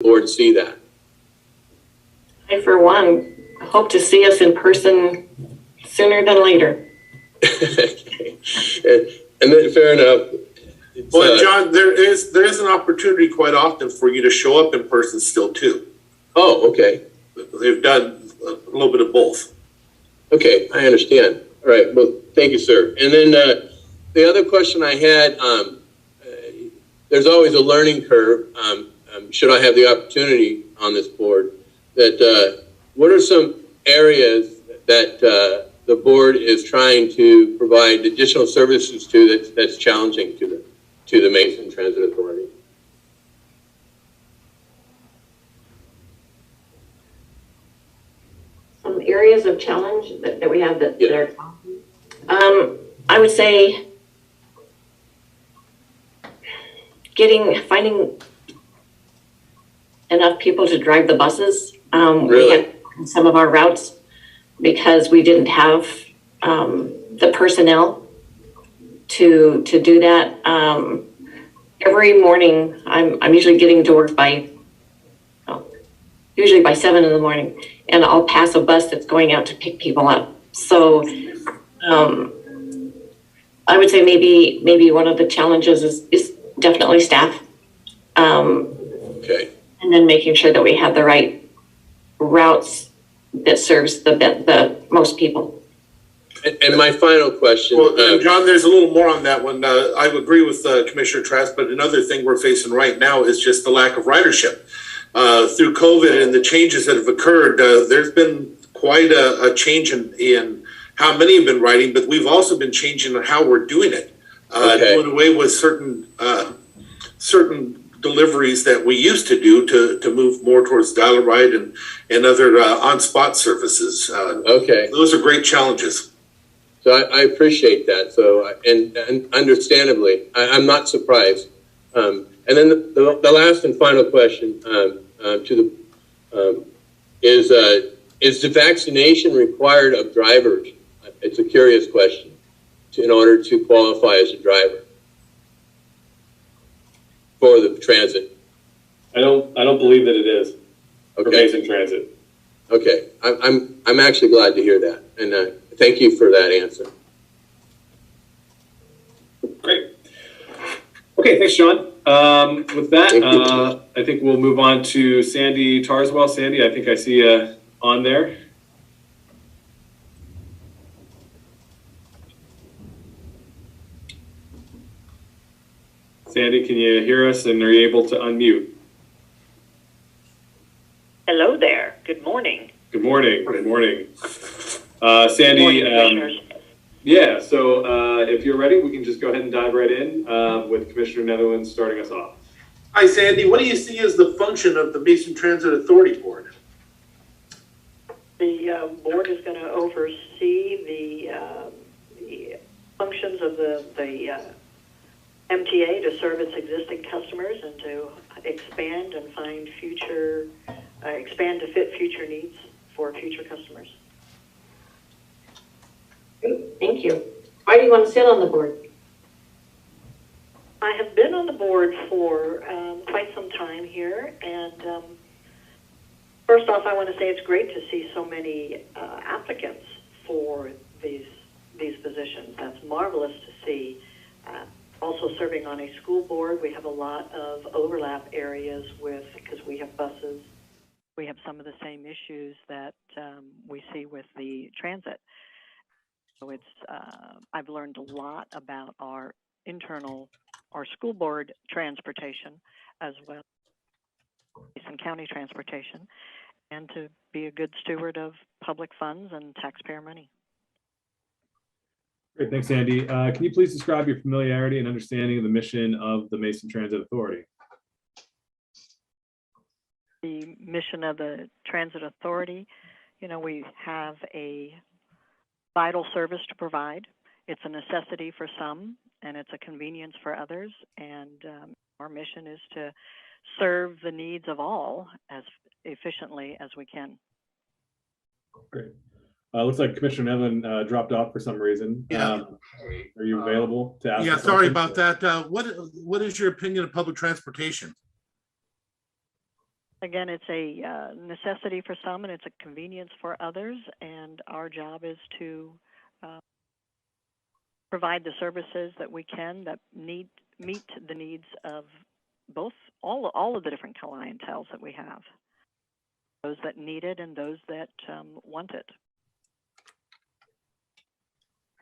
board see that? I, for one, hope to see us in person sooner than later. Okay. And then, fair enough. Well, John, there is an opportunity quite often for you to show up in person still too. Oh, okay. They've done a little bit of both. Okay, I understand. All right. Well, thank you, sir. And then the other question I had, there's always a learning curve. Should I have the opportunity on this board, that what are some areas that the board is trying to provide additional services to that's challenging to the Mason Transit Authority? Some areas of challenge that we have that are, I would say finding enough people to drive the buses. Really? We had some of our routes because we didn't have the personnel to do that. Every morning, I'm usually getting to work usually by 7 in the morning, and I'll pass a bus that's going out to pick people up. So I would say maybe one of the challenges is definitely staff. Okay. And then making sure that we have the right routes that serves the most people. And my final question. Well, John, there's a little more on that one. I agree with Commissioner Trask, but another thing we're facing right now is just the lack of ridership. Through COVID and the changes that have occurred, there's been quite a change in how many have been riding, but we've also been changing on how we're doing it. Doing away with certain deliveries that we used to do to move more towards dial-a-ride and other on-spot services. Okay. Those are great challenges. So I appreciate that. So, and understandably, I'm not surprised. And then the last and final question is the vaccination required of drivers? It's a curious question. In order to qualify as a driver for the transit. I don't believe that it is. Okay. For Mason Transit. Okay. I'm actually glad to hear that, and thank you for that answer. Great. Okay, thanks, John. With that, I think we'll move on to Sandy Tarswell. Sandy, I think I see you on there. Sandy, can you hear us, and are you able to unmute? Hello there. Good morning. Good morning. Good morning. Sandy, Good morning, yeah, so if you're ready, we can just go ahead and dive right in with Commissioner Netherlands starting us off. Hi, Sandy. What do you see as the function of the Mason Transit Authority Board? The board is going to oversee the functions of the MTA to serve its existing customers and to expand and find expand to fit future needs for future customers. Great, thank you. Why do you want to sit on the board? I have been on the board for quite some time here, and first off, I want to say it's great to see so many applicants for these positions. That's marvelous to see. Also serving on a school board, we have a lot of overlap areas because we have buses. We have some of the same issues that we see with the transit. So I've learned a lot about our school board transportation, as well as Mason County transportation, and to be a good steward of public funds and taxpayer money. Great, thanks, Andy. Can you please describe your familiarity and understanding of the mission of the Mason Transit Authority? The mission of the Transit Authority, we have a vital service to provide. It's a necessity for some, and it's a convenience for others. And our mission is to serve the needs of all as efficiently as we can. Great. Looks like Commissioner Nevin dropped off for some reason. Yeah. Are you available to ask? Yeah, sorry about that. What is your opinion of public transportation? Again, it's a necessity for some and it's a convenience for others, and our job is to provide the services that we can that meet the needs of all of the different clienteles that we have, those that need it and those that want it.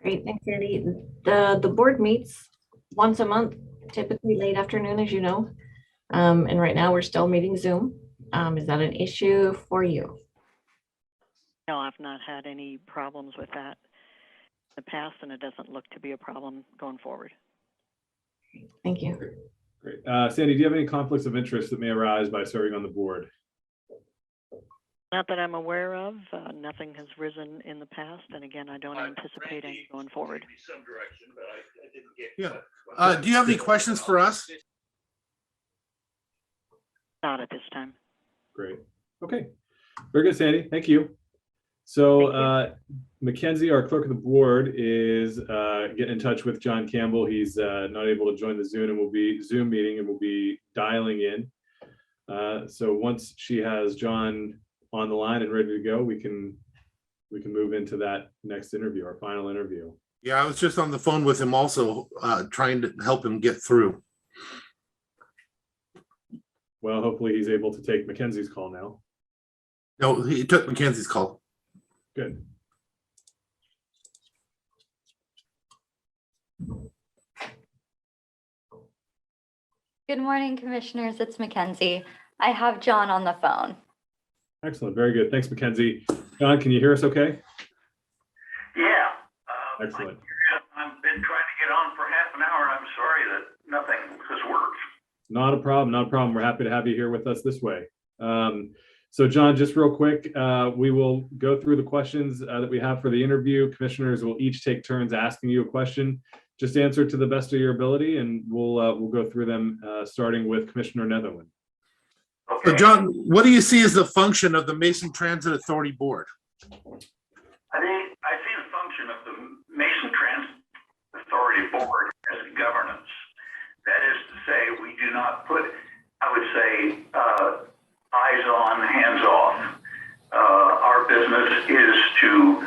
Great, thanks, Sandy. The board meets once a month, typically late afternoon, as you know. And right now we're still meeting Zoom. Is that an issue for you? No, I've not had any problems with that in the past, and it doesn't look to be a problem going forward. Thank you. Great. Sandy, do you have any conflicts of interest that may arise by serving on the board? Not that I'm aware of. Nothing has risen in the past, and again, I don't anticipate any going forward. Yeah. Do you have any questions for us? Not at this time. Great. Okay. Very good, Sandy. Thank you. So Mackenzie, our clerk of the board, is getting in touch with John Campbell. He's not able to join the Zoom meeting and will be dialing in. So once she has John on the line and ready to go, we can move into that next interview, our final interview. Yeah, I was just on the phone with him also, trying to help him get through. Well, hopefully he's able to take Mackenzie's call now. No, he took Mackenzie's call. Good. Good morning, commissioners. It's Mackenzie. I have John on the phone. Excellent. Very good. Thanks, Mackenzie. John, can you hear us okay? Yeah. Excellent. I've been trying to get on for half an hour. I'm sorry that nothing has worked. Not a problem. Not a problem. We're happy to have you here with us this way. So John, just real quick, we will go through the questions that we have for the interview. Commissioners will each take turns asking you a question. Just answer to the best of your ability, and we'll go through them, starting with Commissioner Netherland. Okay. So John, what do you see as the function of the Mason Transit Authority Board? I see the function of the Mason Transit Authority Board as governance. That is to say, we do not put, I would say, eyes on, hands off. Our business is to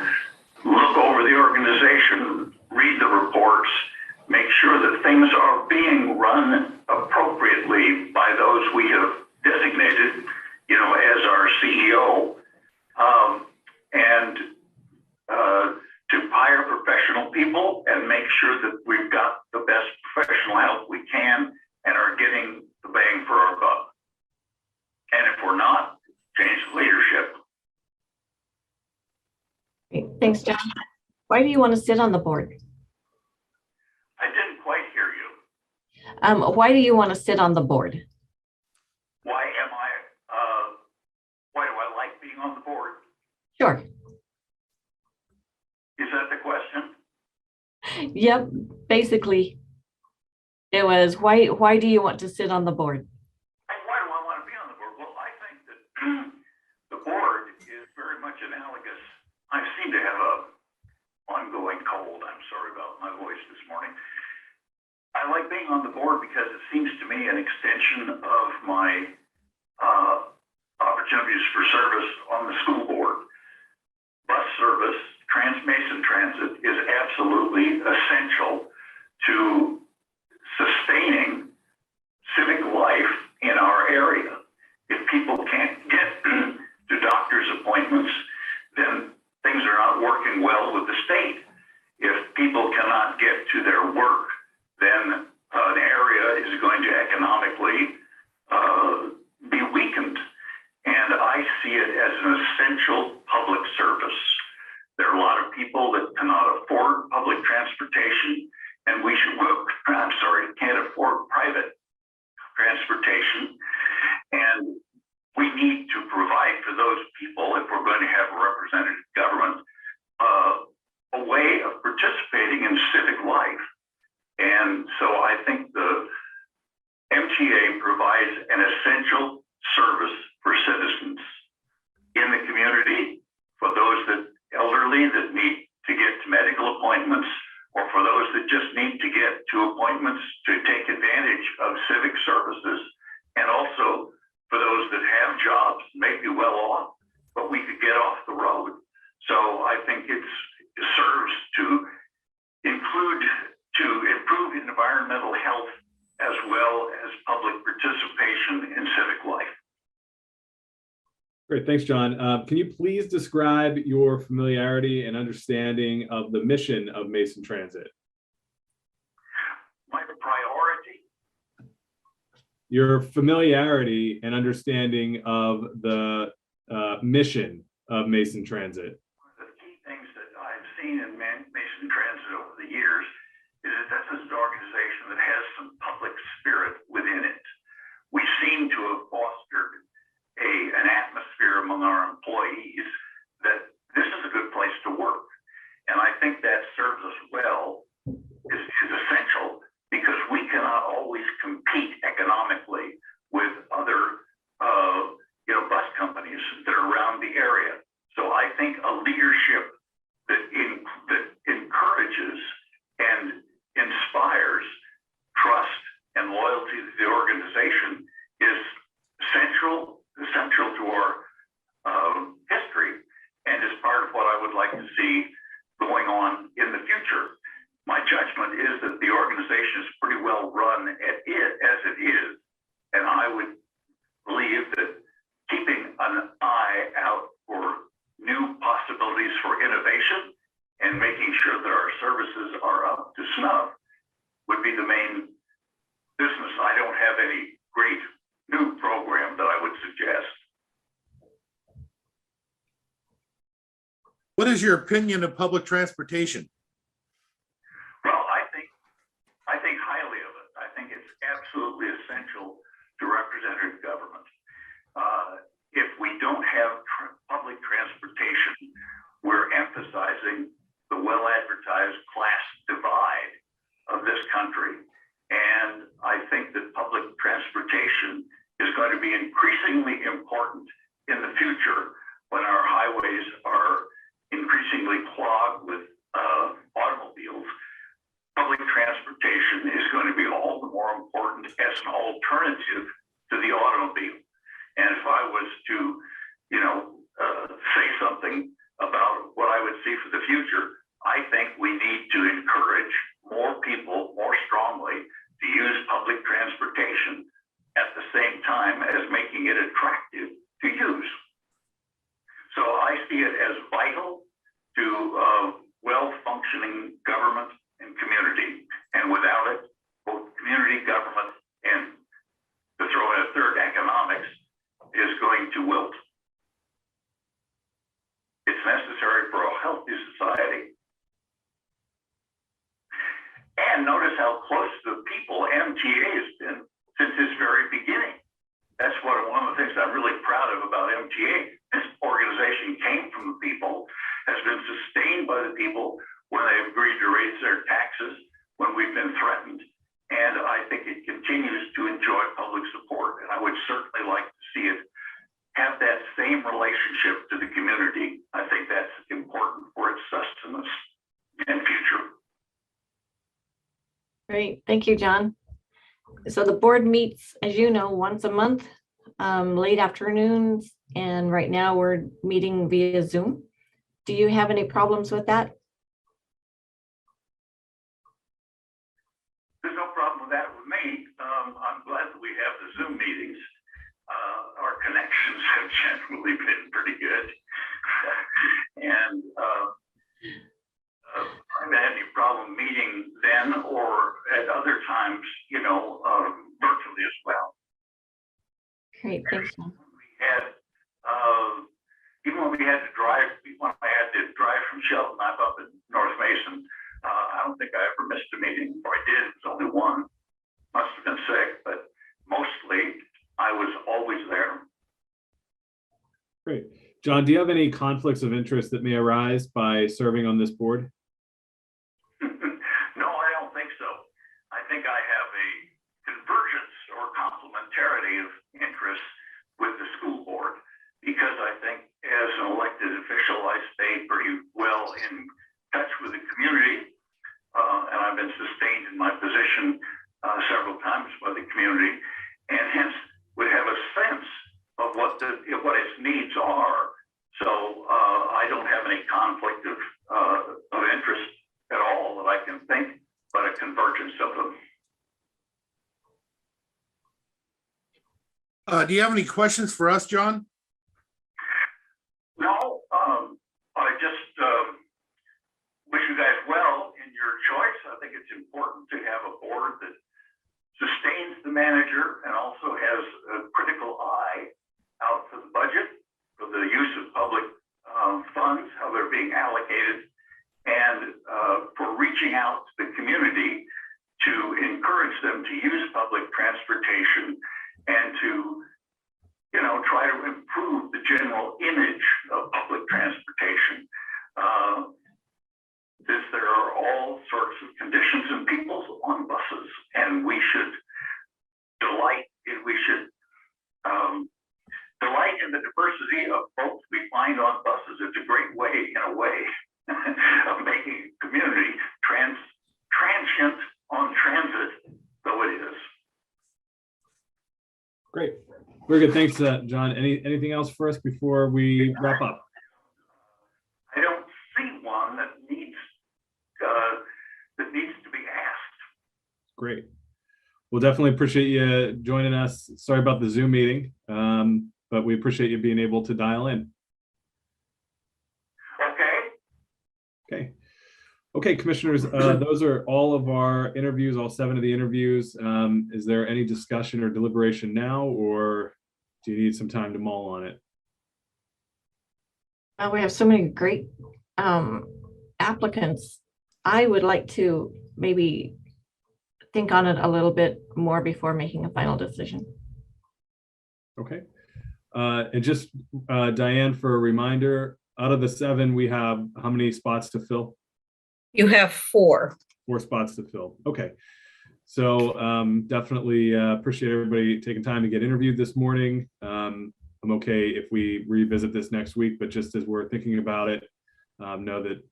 look over the organization, read the reports, make sure that things are being run appropriately by those we have designated, as our CEO, and to hire professional people and make sure that we've got the best professional help we can and are getting the bang for our buck. And if we're not, change the leadership. Great. Thanks, John. Why do you want to sit on the board? I didn't quite hear you. Why do you want to sit on the board? Why do I like being on the board? Sure. Is that the question? Yep. Basically, it was why do you want to sit on the board? Why do I want to be on the board? Well, I think that the board is very much analogous. I seem to have a ongoing cold. I'm sorry about my voice this morning. I like being on the board because it seems to me an extension of my opportunities for service on the school board. Bus service, Mason Transit, is absolutely essential to sustaining civic life in our area. If people can't get to doctor's appointments, then things are not working well with the state. If people cannot get to their work, then an area is going to economically be weakened. And I see it as an essential public service. There are a lot of people that cannot afford public transportation, and can't afford private transportation. And we need to provide for those people, if we're going to have a representative government, a way of participating in civic life. And so I think the MTA provides an essential service for citizens in the community, for those that elderly that need to get to medical appointments, or for those that just need to get to appointments to take advantage of civic services, and also for those that have well off, but we could get off the road. So I think it serves to improve environmental health as well as public participation in civic life. Great, thanks, John. Can you please describe your familiarity and understanding of the mission of Mason Transit? My priority? Your familiarity and understanding of the mission of Mason Transit. One of the key things that I've seen in Mason Transit over the years is that this is an organization that has some public spirit within it. We seem to have fostered an atmosphere among our employees that this is a good place to work. And I think that serves us well, is essential, because we cannot always compete economically with other bus companies that are around the area. So I think a leadership that encourages and inspires trust and loyalty to the organization is central to our history, and is part of what I would like to see going on in the future. My judgment is that the organization is pretty well run as it is, and I would believe that keeping an eye out for new possibilities for innovation and making sure that our services are up to snuff would be the main business. I don't have any great new program that I would suggest. What is your opinion of public transportation? Well, I think highly of it. I think it's absolutely essential to representative government. If we don't have public transportation, we're emphasizing the well-advertised class divide of this country. And I think that public transportation is going to be increasingly important in the future when our highways are increasingly clogged with automobiles. Public transportation is going to be all the more important as an alternative to the automobile. And if I was to, say something about what I would see for the future, I think we need to encourage more people more strongly to use public transportation at the same time as making it attractive to use. So I see it as vital to well-functioning government and community. And without it, both community, government, and to throw in a third, economics, is going to wilt. It's necessary for a healthy society. And notice how close to the people MTA has been since its very beginning. That's one of the things I'm really proud of about MTA. This organization came from the people, has been sustained by the people when they agreed to raise their taxes, when we've been threatened. And I think it continues to enjoy public support. And I would certainly like to see it have that same relationship to the community. I think that's important for its sustenance and future. Great, thank you, John. So the board meets, as you know, once a month, late afternoons, and right now we're meeting via Zoom. Do you have any problems with that? There's no problem with that with me. I'm glad that we have the Zoom meetings. Our connections have generally been pretty good. And I haven't had any problem meeting then or at other times, virtually as well. Great, thanks, John. We had, even when I had to drive from Shelton up in North Mason, I don't think I ever missed a meeting, or I did. It was only one. Must have been sick, but mostly I was always there. Great. John, do you have any conflicts of interest that may arise by serving on this board? No, I don't think so. I think I have a convergence or complementarity of interests with the school board, because I think as an elected official, I stay pretty well in touch with the community, and I've been sustained in my position several times by the community, and hence would have a sense of what the what its needs are. So I don't have any conflict of interest at all that I can think, but a convergence of them. Do you have any questions for us, John? No, I just wish you guys well in your choice. I think it's important to have a board that sustains the manager and also has a critical eye out for the budget, for the use of public funds, how they're being allocated, and for reaching out to the community to encourage them to use public transportation and to, you know, try to improve the general image of public transportation. There are all sorts of conditions and peoples on buses, and we should delight in the diversity of folks we find on buses. It's a great way, in a way, of making community transient on transit, though it is. Great. Very good. Thanks, John. Anything else for us before we wrap up? I don't see one that needs to be asked. Great. We'll definitely appreciate you joining us. Sorry about the Zoom meeting, but we appreciate you being able to dial in. Okay, commissioners, those are all of our interviews, all 7 of the interviews. Is there any discussion or deliberation now, or do you need some time to mull on it? We have so many great applicants. I would like to maybe think on it a little bit more before making a final decision. Okay. And just Diane, for a reminder, out of the 7, we have how many spots to fill? You have 4. 4 spots to fill. Okay. So definitely appreciate everybody taking time to get interviewed this morning. I'm okay if we revisit this next week, but just as we're thinking about it, know that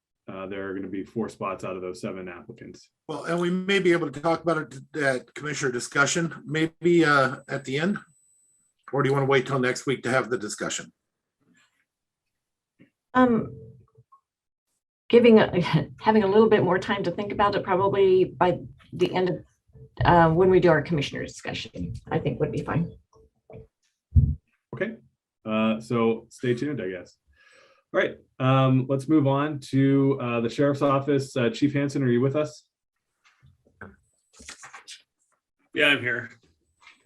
there are going to be 4 spots out of those 7 applicants. Well, and we may be able to talk about it at commissioner discussion, maybe at the end, or do you want to wait till next week to have the discussion? Having a little bit more time to think about it, probably by the end of when we do our commissioner discussion, I think would be fine. Okay, so stay tuned, I guess. All right, let's move on to the Sheriff's Office. Chief Hanson, are you with us? Yeah, I'm here.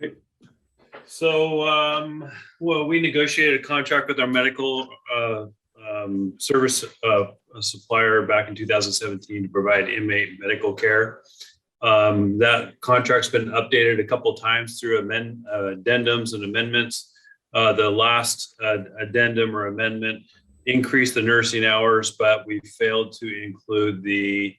Okay. So, well, we negotiated a contract with our medical service supplier back in 2017 to provide inmate medical care. That contract's been updated a couple of times through addendums and amendments. The last addendum or amendment increased the nursing hours, but we failed to include the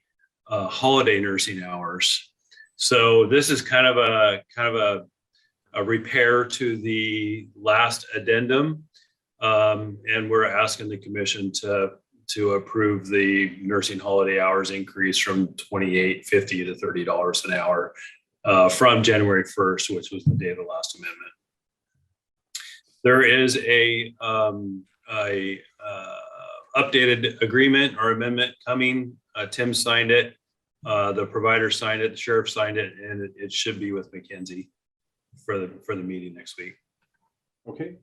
holiday nursing hours. So this is kind of a repair to the last addendum, and we're asking the commission to approve the nursing holiday hours increase from $28.50 to $30 an hour from January 1st, which was the day of the last amendment. There is a updated agreement or amendment coming. Tim signed it, the provider signed it, the sheriff signed it, and it should be with McKenzie for the meeting next week. Okay,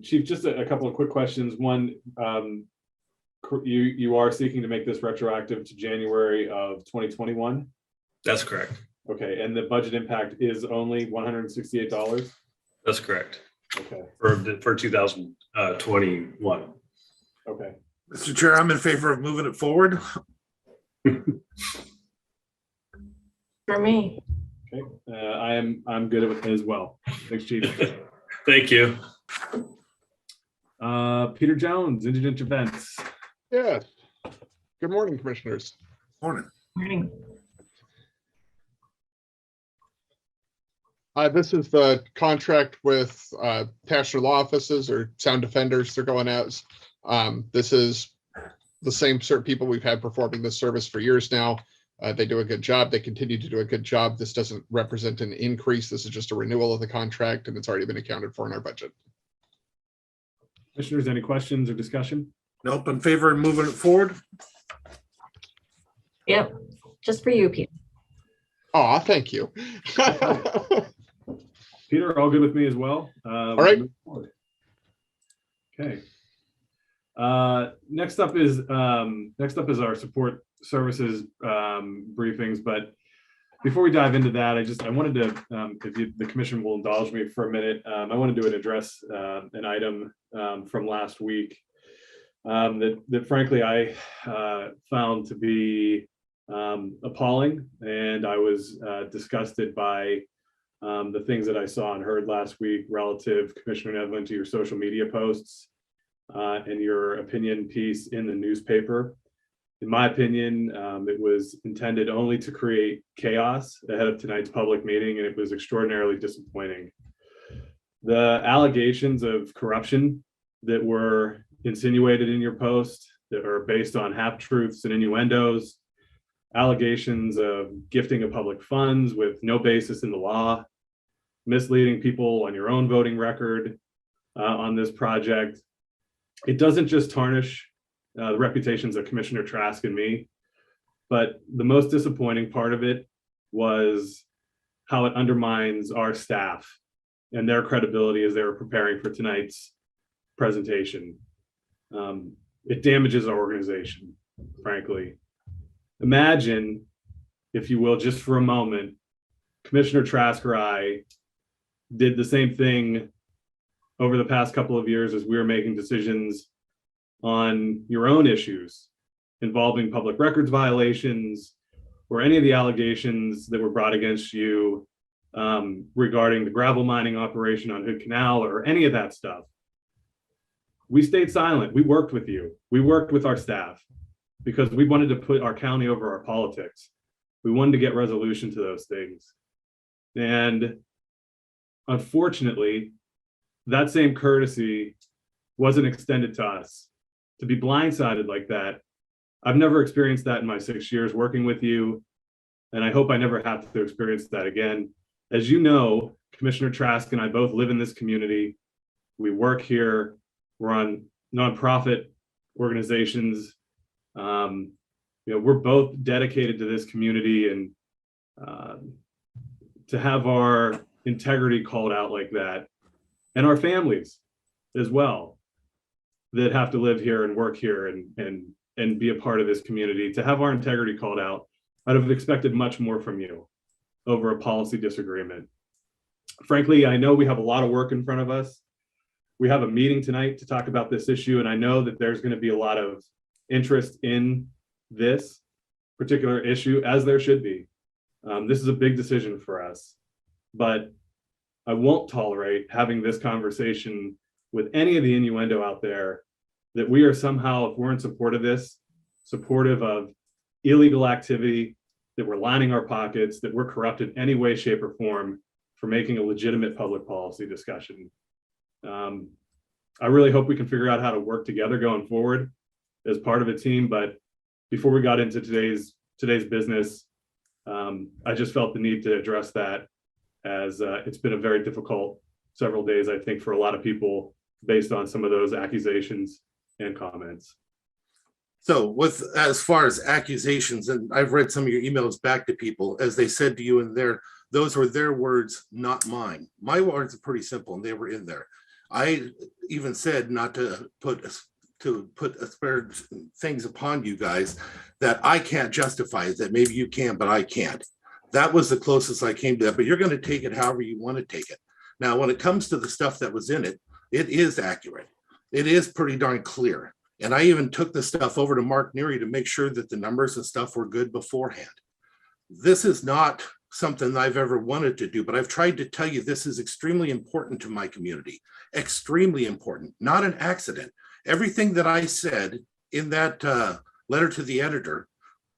Chief, just a couple of quick questions. One, you are seeking to make this retroactive to January of 2021? That's correct. Okay, and the budget impact is only $168? That's correct. Okay. For 2021. Okay. Mr. Chair, I'm in favor of moving it forward. For me. Okay, I'm good with it as well. Thanks, Chief. Thank you. Peter Jones, Indigent Events. Yes. Good morning, commissioners. Morning. Morning. This is the contract with Pastor Law Offices or Sound Defenders. They're going out. This is the same sort of people we've had performing this service for years now. They do a good job. They continue to do a good job. This doesn't represent an increase. This is just a renewal of the contract, and it's already been accounted for in our budget. Commissioners, any questions or discussion? Nope, in favor of moving it forward? Yep, just for you, Pete. Oh, thank you. Peter, all good with me as well? All right. Okay. Next up is our support services briefings. But before we dive into that, I wanted to, if the commission will indulge me for a minute, I wanted to address an item from last week that frankly I found to be appalling, and I was disgusted by the things that I saw and heard last week relative, Commissioner Nevlin, to your social media posts and your opinion piece in the newspaper. In my opinion, it was intended only to create chaos ahead of tonight's public meeting, and it was extraordinarily disappointing. The allegations of corruption that were insinuated in your post that are based on half-truths and innuendos, allegations of gifting of public funds with no basis in the law, misleading people on your own voting record on this project. It doesn't just tarnish the reputations of Commissioner Trask and me, but the most disappointing part of it was how it undermines our staff and their credibility as they were preparing for tonight's presentation. It damages our organization, frankly. Imagine, if you will, just for a moment, Commissioner Trask or I did the same thing over the past couple of years as we were making decisions on your own issues involving public records violations or any of the allegations that were brought against you regarding the gravel mining operation on Hood Canal or any of that stuff. We stayed silent. We worked with you. We worked with our staff because we wanted to put our county over our politics. We wanted to get resolution to those things. And unfortunately, that same courtesy wasn't extended to us. To be blindsided like that, I've never experienced that in my 6 years working with you, and I hope I never have to experience that again. As you know, Commissioner Trask and I both live in this community. We work here. We're on nonprofit organizations. We're both dedicated to this community, and to have our integrity called out like that, and our families as well that have to live here and work here and be a part of this community, to have our integrity called out, I'd have expected much more from you over a policy disagreement. Frankly, I know we have a lot of work in front of us. We have a meeting tonight to talk about this issue, and I know that there's going to be a lot of interest in this particular issue, as there should be. This is a big decision for us, but I won't tolerate having this conversation with any of the innuendo out there that we are somehow, if we're in support of this, supportive of illegal activity, that we're lining our pockets, that we're corrupt in any way, shape, or form for making a legitimate public policy discussion. I really hope we can figure out how to work together going forward as part of a team. But before we got into today's business, I just felt the need to address that, as it's been a very difficult several days, I think, for a lot of people based on some of those accusations and comments. So as far as accusations, and I've read some of your emails back to people, as they said to you in there, those were their words, not mine. My words are pretty simple, and they were in there. I even said not to put aspersions things upon you guys that I can't justify, that maybe you can, but I can't. That was the closest I came to that, but you're going to take it however you want to take it. Now, when it comes to the stuff that was in it, it is accurate. It is pretty darn clear. And I even took the stuff over to Mark Neary to make sure that the numbers and stuff were good beforehand. This is not something I've ever wanted to do, but I've tried to tell you this is extremely important to my community. Extremely important, not an accident. Everything that I said in that letter to the editor,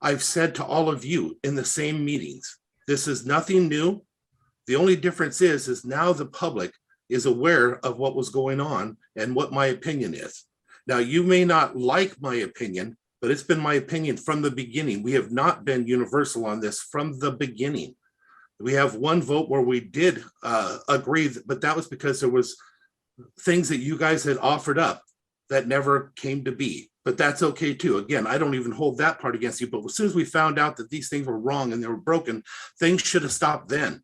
I've said to all of you in the same meetings. This is nothing new. The only difference is now the public is aware of what was going on and what my opinion is. Now, you may not like my opinion, but it's been my opinion from the beginning. We have not been universal on this from the beginning. We have one vote where we did agree, but that was because there was things that you guys had offered up that never came to be, but that's okay too. Again, I don't even hold that part against you, but as soon as we found out that these things were wrong and they were broken, things should have stopped then.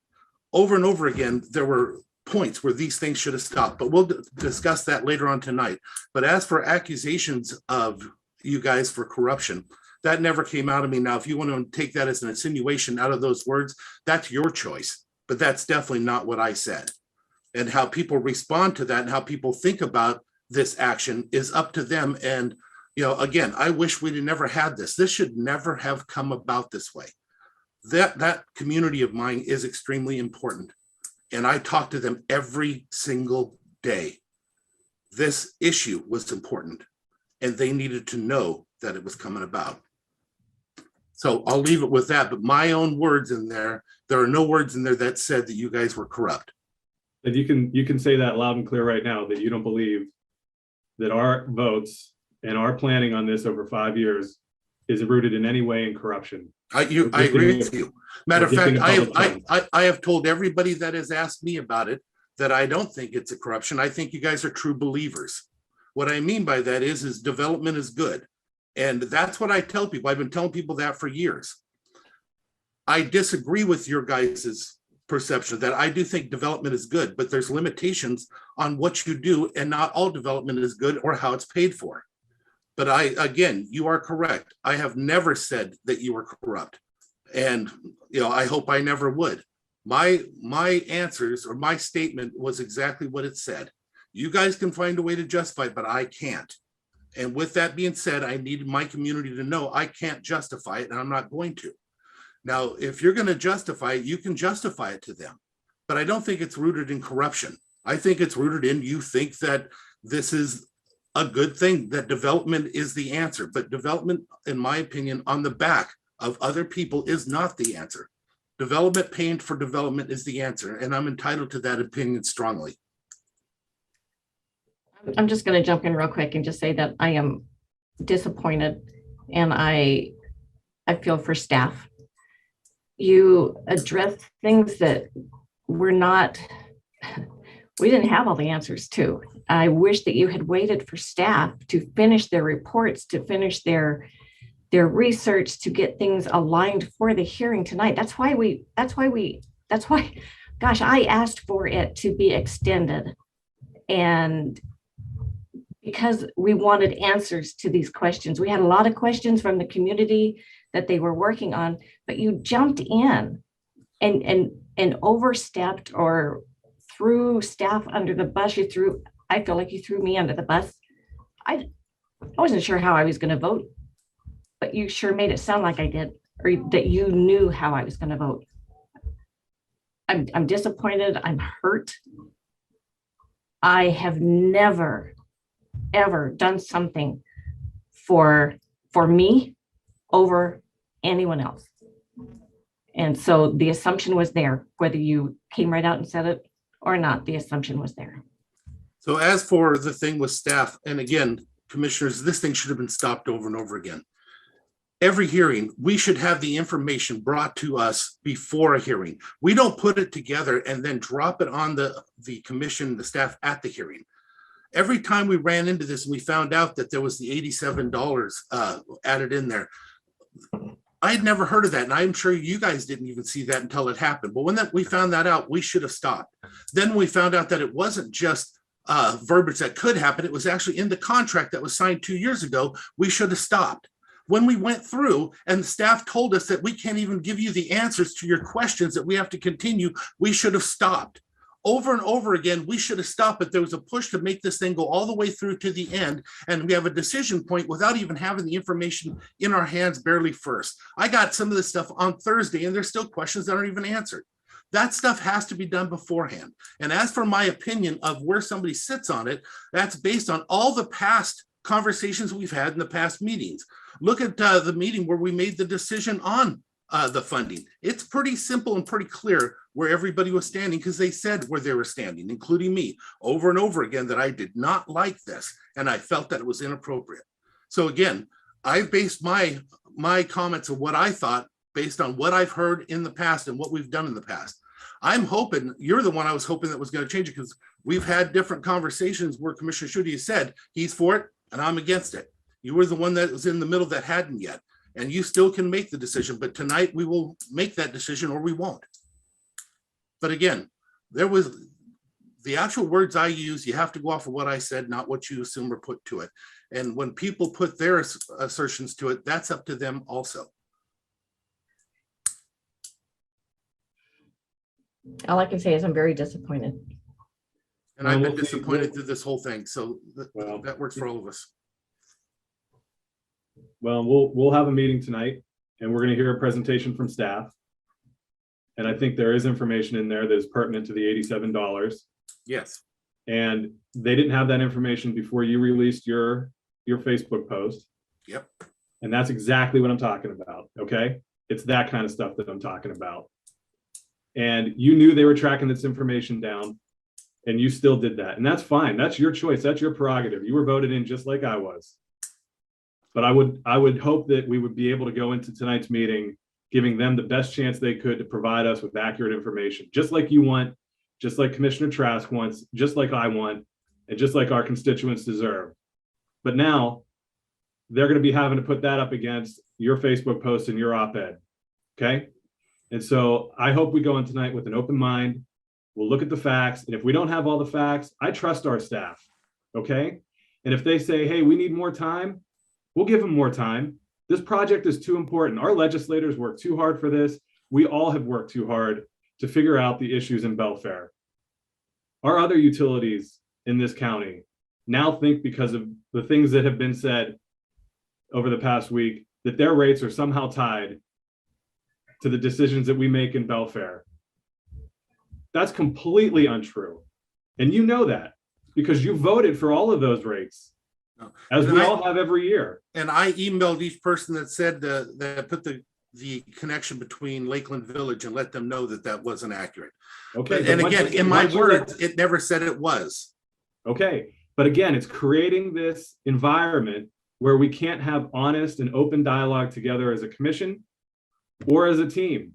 Over and over again, there were points where these things should have stopped, but we'll discuss that later on tonight. But as for accusations of you guys for corruption, that never came out of me. Now, if you want to take that as an insinuation out of those words, that's your choice, but that's definitely not what I said. And how people respond to that and how people think about this action is up to them. And, you know, again, I wish we'd never had this. This should never have come about this way. That community of mine is extremely important. And I talk to them every single day. This issue was important and they needed to know that it was coming about. So I'll leave it with that, but my own words in there are no words in there that said that you guys were corrupt. And you can say that loud and clear right now, that you don't believe that our votes and our planning on this over 5 years is rooted in any way in corruption. I agree with you. Matter of fact, I have told everybody that has asked me about it that I don't think it's a corruption. I think you guys are true believers. What I mean by that is development is good. And that's what I tell people. I've been telling people that for years. I disagree with your guys' perception that I do think development is good, but there's limitations on what you do, and not all development is good or how it's paid for. But again, you are correct. I have never said that you were corrupt. And, you know, I hope I never would. My answers or my statement was exactly what it said. You guys can find a way to justify it, but I can't. And with that being said, I needed my community to know I can't justify it, and I'm not going to. Now, if you're going to justify it, you can justify it to them. But I don't think it's rooted in corruption. I think it's rooted in you think that this is a good thing, that development is the answer. But development, in my opinion, on the back of other people is not the answer. Development paying for development is the answer. And I'm entitled to that opinion strongly. I'm just going to jump in real quick and just say that I am disappointed, and I feel for staff. You addressed things that we didn't have all the answers to. I wish that you had waited for staff to finish their reports, to finish their research, to get things aligned for the hearing tonight. That's why, gosh, I asked for it to be extended. And because we wanted answers to these questions. We had a lot of questions from the community that they were working on, but you jumped in and overstepped or threw staff under the bus. I feel like you threw me under the bus. I wasn't sure how I was going to vote, but you sure made it sound like I did, or that you knew how I was going to vote. I'm disappointed. I'm hurt. I have never, ever done something for me over anyone else. And so the assumption was there, whether you came right out and said it or not, the assumption was there. So as for the thing with staff, and again, commissioners, this thing should have been stopped over and over again. Every hearing, we should have the information brought to us before a hearing. We don't put it together and then drop it on the commission, the staff at the hearing. Every time we ran into this and we found out that there was the $87 added in there, I had never heard of that. And I'm sure you guys didn't even see that until it happened. But when we found that out, we should have stopped. Then we found out that it wasn't just verbiage that could happen. It was actually in the contract that was signed 2 years ago. We should have stopped. When we went through and the staff told us that we can't even give you the answers to your questions, that we have to continue, we should have stopped. Over and over again, we should have stopped, but there was a push to make this thing go all the way through to the end. And we have a decision point without even having the information in our hands barely first. I got some of this stuff on Thursday and there's still questions that aren't even answered. That stuff has to be done beforehand. And as for my opinion of where somebody sits on it, that's based on all the past conversations we've had in the past meetings. Look at the meeting where we made the decision on the funding. It's pretty simple and pretty clear where everybody was standing, because they said where they were standing, including me, over and over again, that I did not like this and I felt that it was inappropriate. So again, I've based my comments of what I thought based on what I've heard in the past and what we've done in the past. I'm hoping, you're the one I was hoping that was going to change it, because we've had different conversations where Commissioner Schutte said he's for it, and I'm against it. You were the one that was in the middle that hadn't yet, and you still can make the decision, but tonight we will make that decision or we won't. But again, there was the actual words I use, you have to go off of what I said, not what you assume or put to it. And when people put their assertions to it, that's up to them also. All I can say is I'm very disappointed. And I've been disappointed through this whole thing. So that works for all of us. Well, we'll have a meeting tonight and we're going to hear a presentation from staff. And I think there is information in there that is pertinent to the $87. Yes. And they didn't have that information before you released your Facebook post. Yep. And that's exactly what I'm talking about. Okay. It's that kind of stuff that I'm talking about. And you knew they were tracking this information down and you still did that. And that's fine. That's your choice. That's your prerogative. You were voted in just like I was. But I would hope that we would be able to go into tonight's meeting, giving them the best chance they could to provide us with accurate information, just like you want, just like Commissioner Trask wants, just like I want, and just like our constituents deserve. But now they're going to be having to put that up against your Facebook post and your op-ed. Okay. And so I hope we go in tonight with an open mind. We'll look at the facts. And if we don't have all the facts, I trust our staff. Okay. And if they say, hey, we need more time, we'll give them more time. This project is too important. Our legislators worked too hard for this. We all have worked too hard to figure out the issues in Belfair. Our other utilities in this county now think, because of the things that have been said over the past week, that their rates are somehow tied to the decisions that we make in Belfair. That's completely untrue. And you know that because you voted for all of those rates, as we all have every year. And I emailed each person that said that put the connection between Lakeland Village and let them know that that wasn't accurate. Okay. And again, in my words, it never said it was. Okay. But again, it's creating this environment where we can't have honest and open dialogue together as a commission or as a team.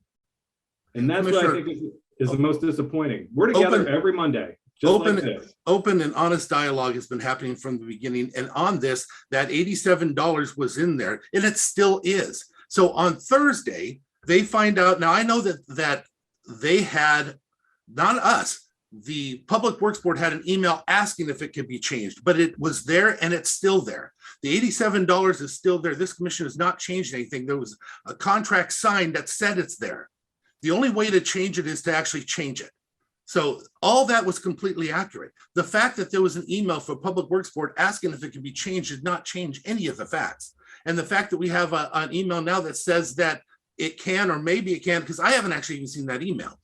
And that's what I think is the most disappointing. We're together every Monday. Open and honest dialogue has been happening from the beginning. And on this, that $87 was in there, and it still is. So on Thursday, they find out. Now I know that they had, not us, the Public Works Board had an email asking if it could be changed, but it was there and it's still there. The $87 is still there. This commission has not changed anything. There was a contract signed that said it's there. The only way to change it is to actually change it. So all that was completely accurate. The fact that there was an email for Public Works Board asking if it could be changed did not change any of the facts. And the fact that we have an email now that says that it can, or maybe it can, because I haven't actually even seen that email.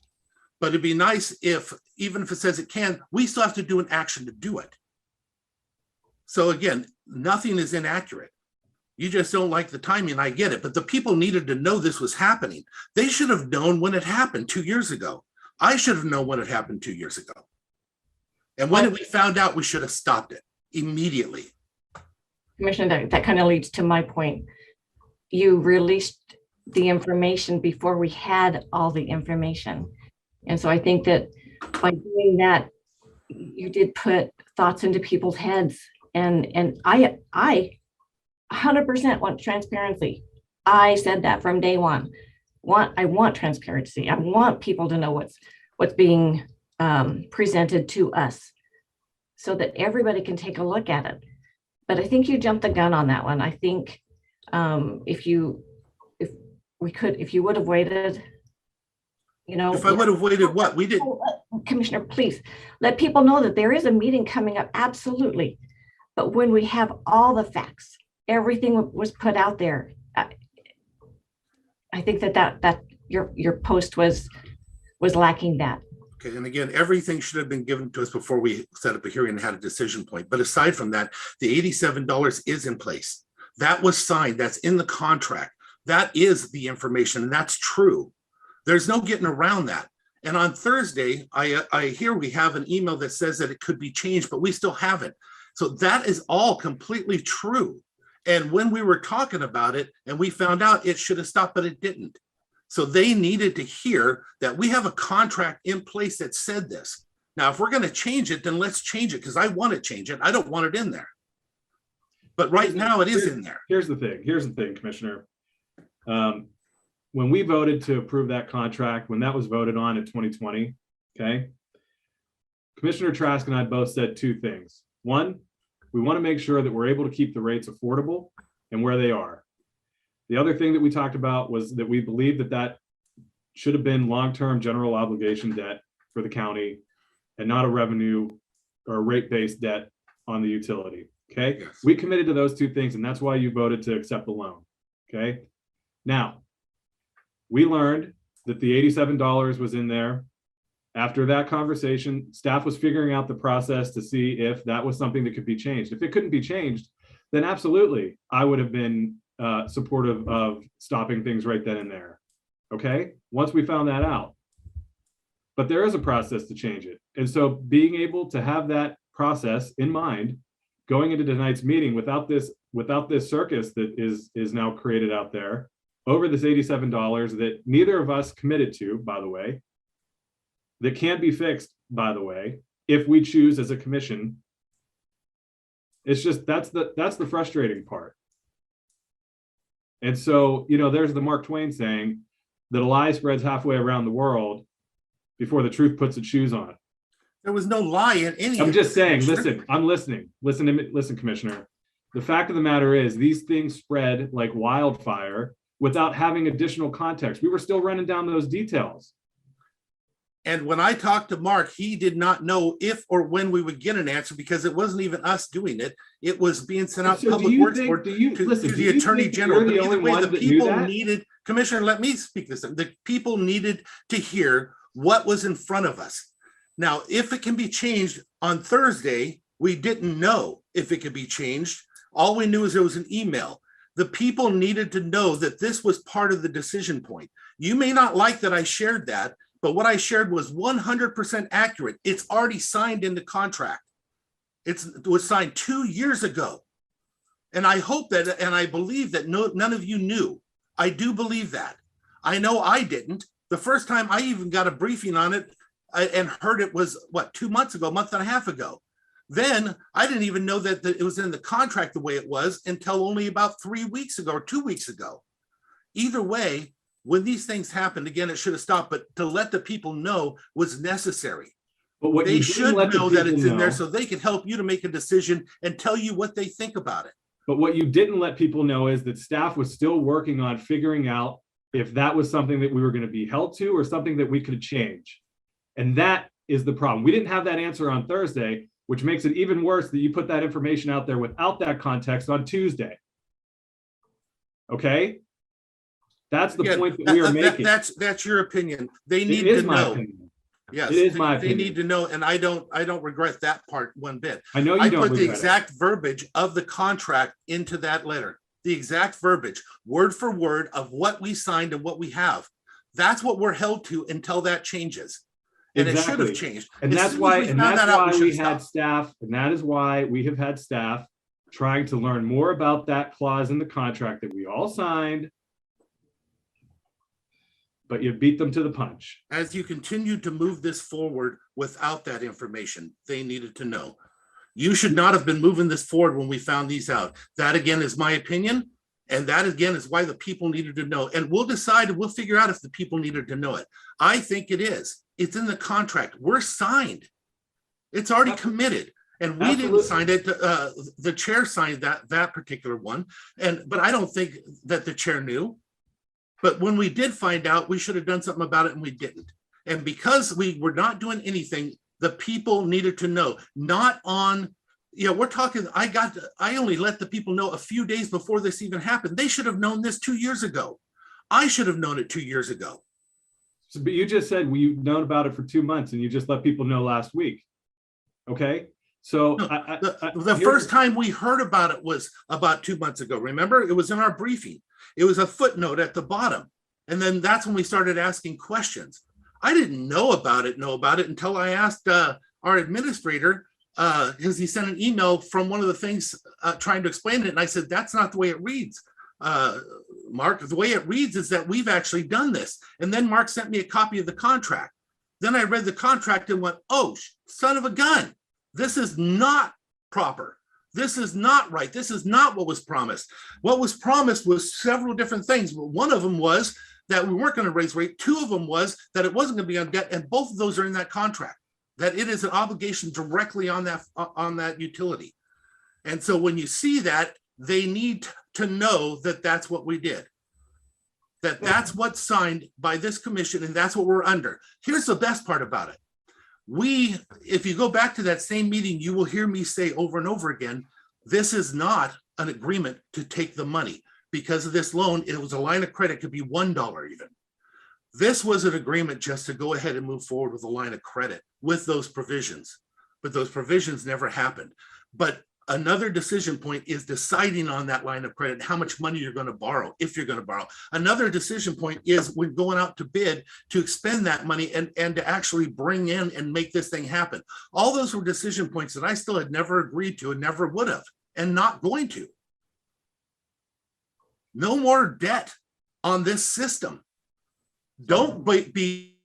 But it'd be nice if, even if it says it can, we still have to do an action to do it. So again, nothing is inaccurate. You just don't like the timing, I get it. But the people needed to know this was happening. They should have known when it happened 2 years ago. I should have known when it happened 2 years ago. And when we found out, we should have stopped it immediately. Commissioner, that kind of leads to my point. You released the information before we had all the information. And so I think that by doing that, you did put thoughts into people's heads. And I 100% want transparency. I said that from day one. I want transparency. I want people to know what's being presented to us so that everybody can take a look at it. But I think you jumped the gun on that one. I think if you would have waited, if I would have waited, what we did. Commissioner, please let people know that there is a meeting coming up. Absolutely. But when we have all the facts, everything was put out there. I think that your post was lacking that. Okay, and again, everything should have been given to us before we set up a hearing and had a decision point. But aside from that, the $87 is in place. That was signed. That's in the contract. That is the information, and that's true. There's no getting around that. And on Thursday, I hear we have an email that says that it could be changed, but we still haven't. So that is all completely true. And when we were talking about it and we found out, it should have stopped, but it didn't. So they needed to hear that we have a contract in place that said this. Now, if we're going to change it, then let's change it, because I want to change it. I don't want it in there. But right now it is in there. Here's the thing, Commissioner. When we voted to approve that contract, when that was voted on in 2020, okay, Commissioner Trask and I both said two things. One, we want to make sure that we're able to keep the rates affordable and where they are. The other thing that we talked about was that we believe that that should have been long-term general obligation debt for the county and not a revenue or rate-based debt on the utility. Okay, Yes. we committed to those two things, and that's why you voted to accept the loan. Okay, now we learned that the $87 was in there. After that conversation, staff was figuring out the process to see if that was something that could be changed. If it couldn't be changed, then absolutely, I would have been supportive of stopping things right then and there. Okay, once we found that out. But there is a process to change it. And so being able to have that process in mind, going into tonight's meeting without this circus that is now created out there over this $87 that neither of us committed to, by the way, that can be fixed, by the way, if we choose as a commission. It's just, that's the frustrating part. And so, you know, there's the Mark Twain saying that a lie spreads halfway around the world before the truth puts its shoes on. There was no lie in any. I'm just saying, listen, I'm listening. Listen, Commissioner. The fact of the matter is these things spread like wildfire without having additional context. We were still running down those details. And when I talked to Mark, he did not know if or when we would get an answer because it wasn't even us doing it. It was being sent out to Public Works Board to the Attorney General. But either way, the people needed, Commissioner, let me speak this. The people needed to hear what was in front of us. Now, if it can be changed on Thursday, we didn't know if it could be changed. All we knew is there was an email. The people needed to know that this was part of the decision point. You may not like that I shared that, but what I shared was 100% accurate. It's already signed in the contract. It was signed 2 years ago. And I hope that, and I believe that none of you knew. I do believe that. I know I didn't. The first time I even got a briefing on it and heard it was, what, 2 months ago, a month and a half ago. Then I didn't even know that it was in the contract the way it was until only about 3 weeks ago or 2 weeks ago. Either way, when these things happened, again, it should have stopped, but to let the people know was necessary. But what they should know that it's in there so they can help you to make a decision and tell you what they think about it. But what you didn't let people know is that staff was still working on figuring out if that was something that we were going to be held to or something that we could change. And that is the problem. We didn't have that answer on Thursday, which makes it even worse that you put that information out there without that context on Tuesday. Okay? That's the point that we are making. That's your opinion. They need to know. Yes, it is my opinion. They need to know, and I don't regret that part one bit. I know you don't. I put the exact verbiage of the contract into that letter. The exact verbiage, word for word, of what we signed and what we have. That's what we're held to until that changes. And it should have changed. And that's why we had staff, and that is why we have had staff trying to learn more about that clause in the contract that we all signed. But you beat them to the punch. As you continue to move this forward without that information, they needed to know. You should not have been moving this forward when we found these out. That again is my opinion. And that again is why the people needed to know. And we'll decide and we'll figure out if the people needed to know it. I think it is. It's in the contract. We're signed. It's already committed. And we didn't sign it. The chair signed that particular one. But I don't think that the chair knew. But when we did find out, we should have done something about it, and we didn't. And because we were not doing anything, the people needed to know. Not on, we're talking, I only let the people know a few days before this even happened. They should have known this 2 years ago. I should have known it 2 years ago. So, but you just said you've known about it for 2 months, and you just let people know last week. Okay? So no, the first time we heard about it was about 2 months ago. Remember, it was in our briefing. It was a footnote at the bottom. And then that's when we started asking questions. I didn't know about it until I asked our administrator, because he sent an email from one of the things trying to explain it. And I said, that's not the way it reads. Mark, the way it reads is that we've actually done this. And then Mark sent me a copy of the contract. Then I read the contract and went, oh, son of a gun. This is not proper. This is not right. This is not what was promised. What was promised was several different things. One of them was that we weren't going to raise rate. Two of them was that it wasn't going to be on debt, and both of those are in that contract, that it is an obligation directly on that utility. And so when you see that, they need to know that that's what we did, that that's what's signed by this commission, and that's what we're under. Here's the best part about it. If you go back to that same meeting, you will hear me say over and over again, this is not an agreement to take the money. Because of this loan, it was a line of credit, could be $1 even. This was an agreement just to go ahead and move forward with a line of credit with those provisions, but those provisions never happened. But another decision point is deciding on that line of credit, how much money you're going to borrow, if you're going to borrow. Another decision point is when going out to bid to expend that money and to actually bring in and make this thing happen. All those were decision points that I still had never agreed to and never would have, and not going to. No more debt on this system. Don't be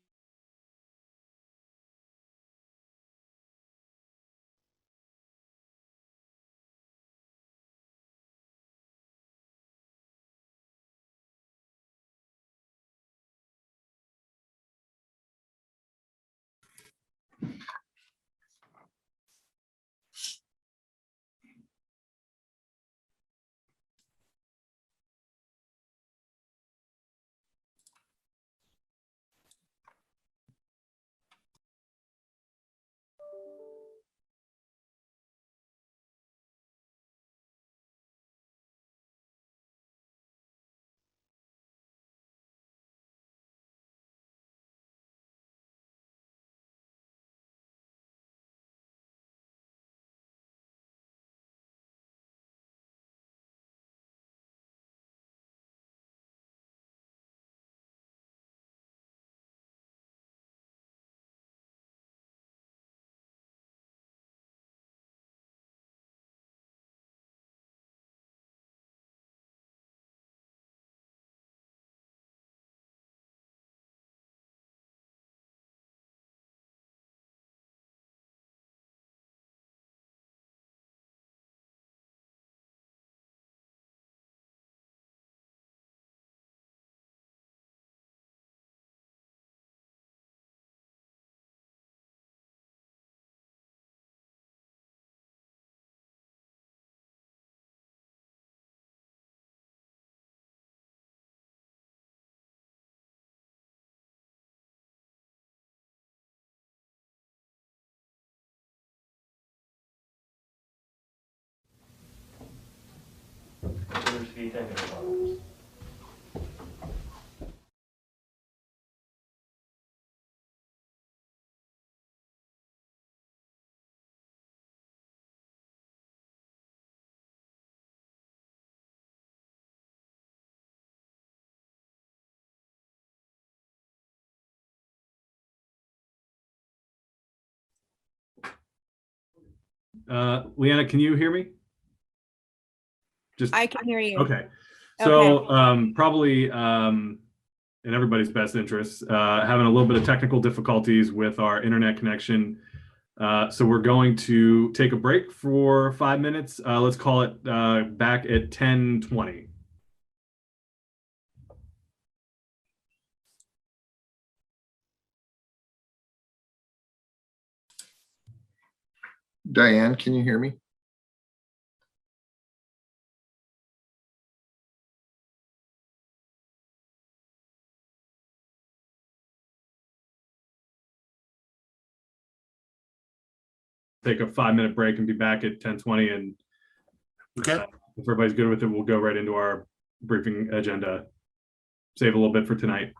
Leanna, can you hear me? I can hear you. Okay. So probably in everybody's best interest, having a little bit of technical difficulties with our internet connection. So we're going to take a break for 5 minutes. Let's call it back at 10:20. Diane, can you hear me? Take a 5-minute break and be back at 10:20. And if everybody's good with it, we'll go right into our briefing agenda. Save a little bit for tonight.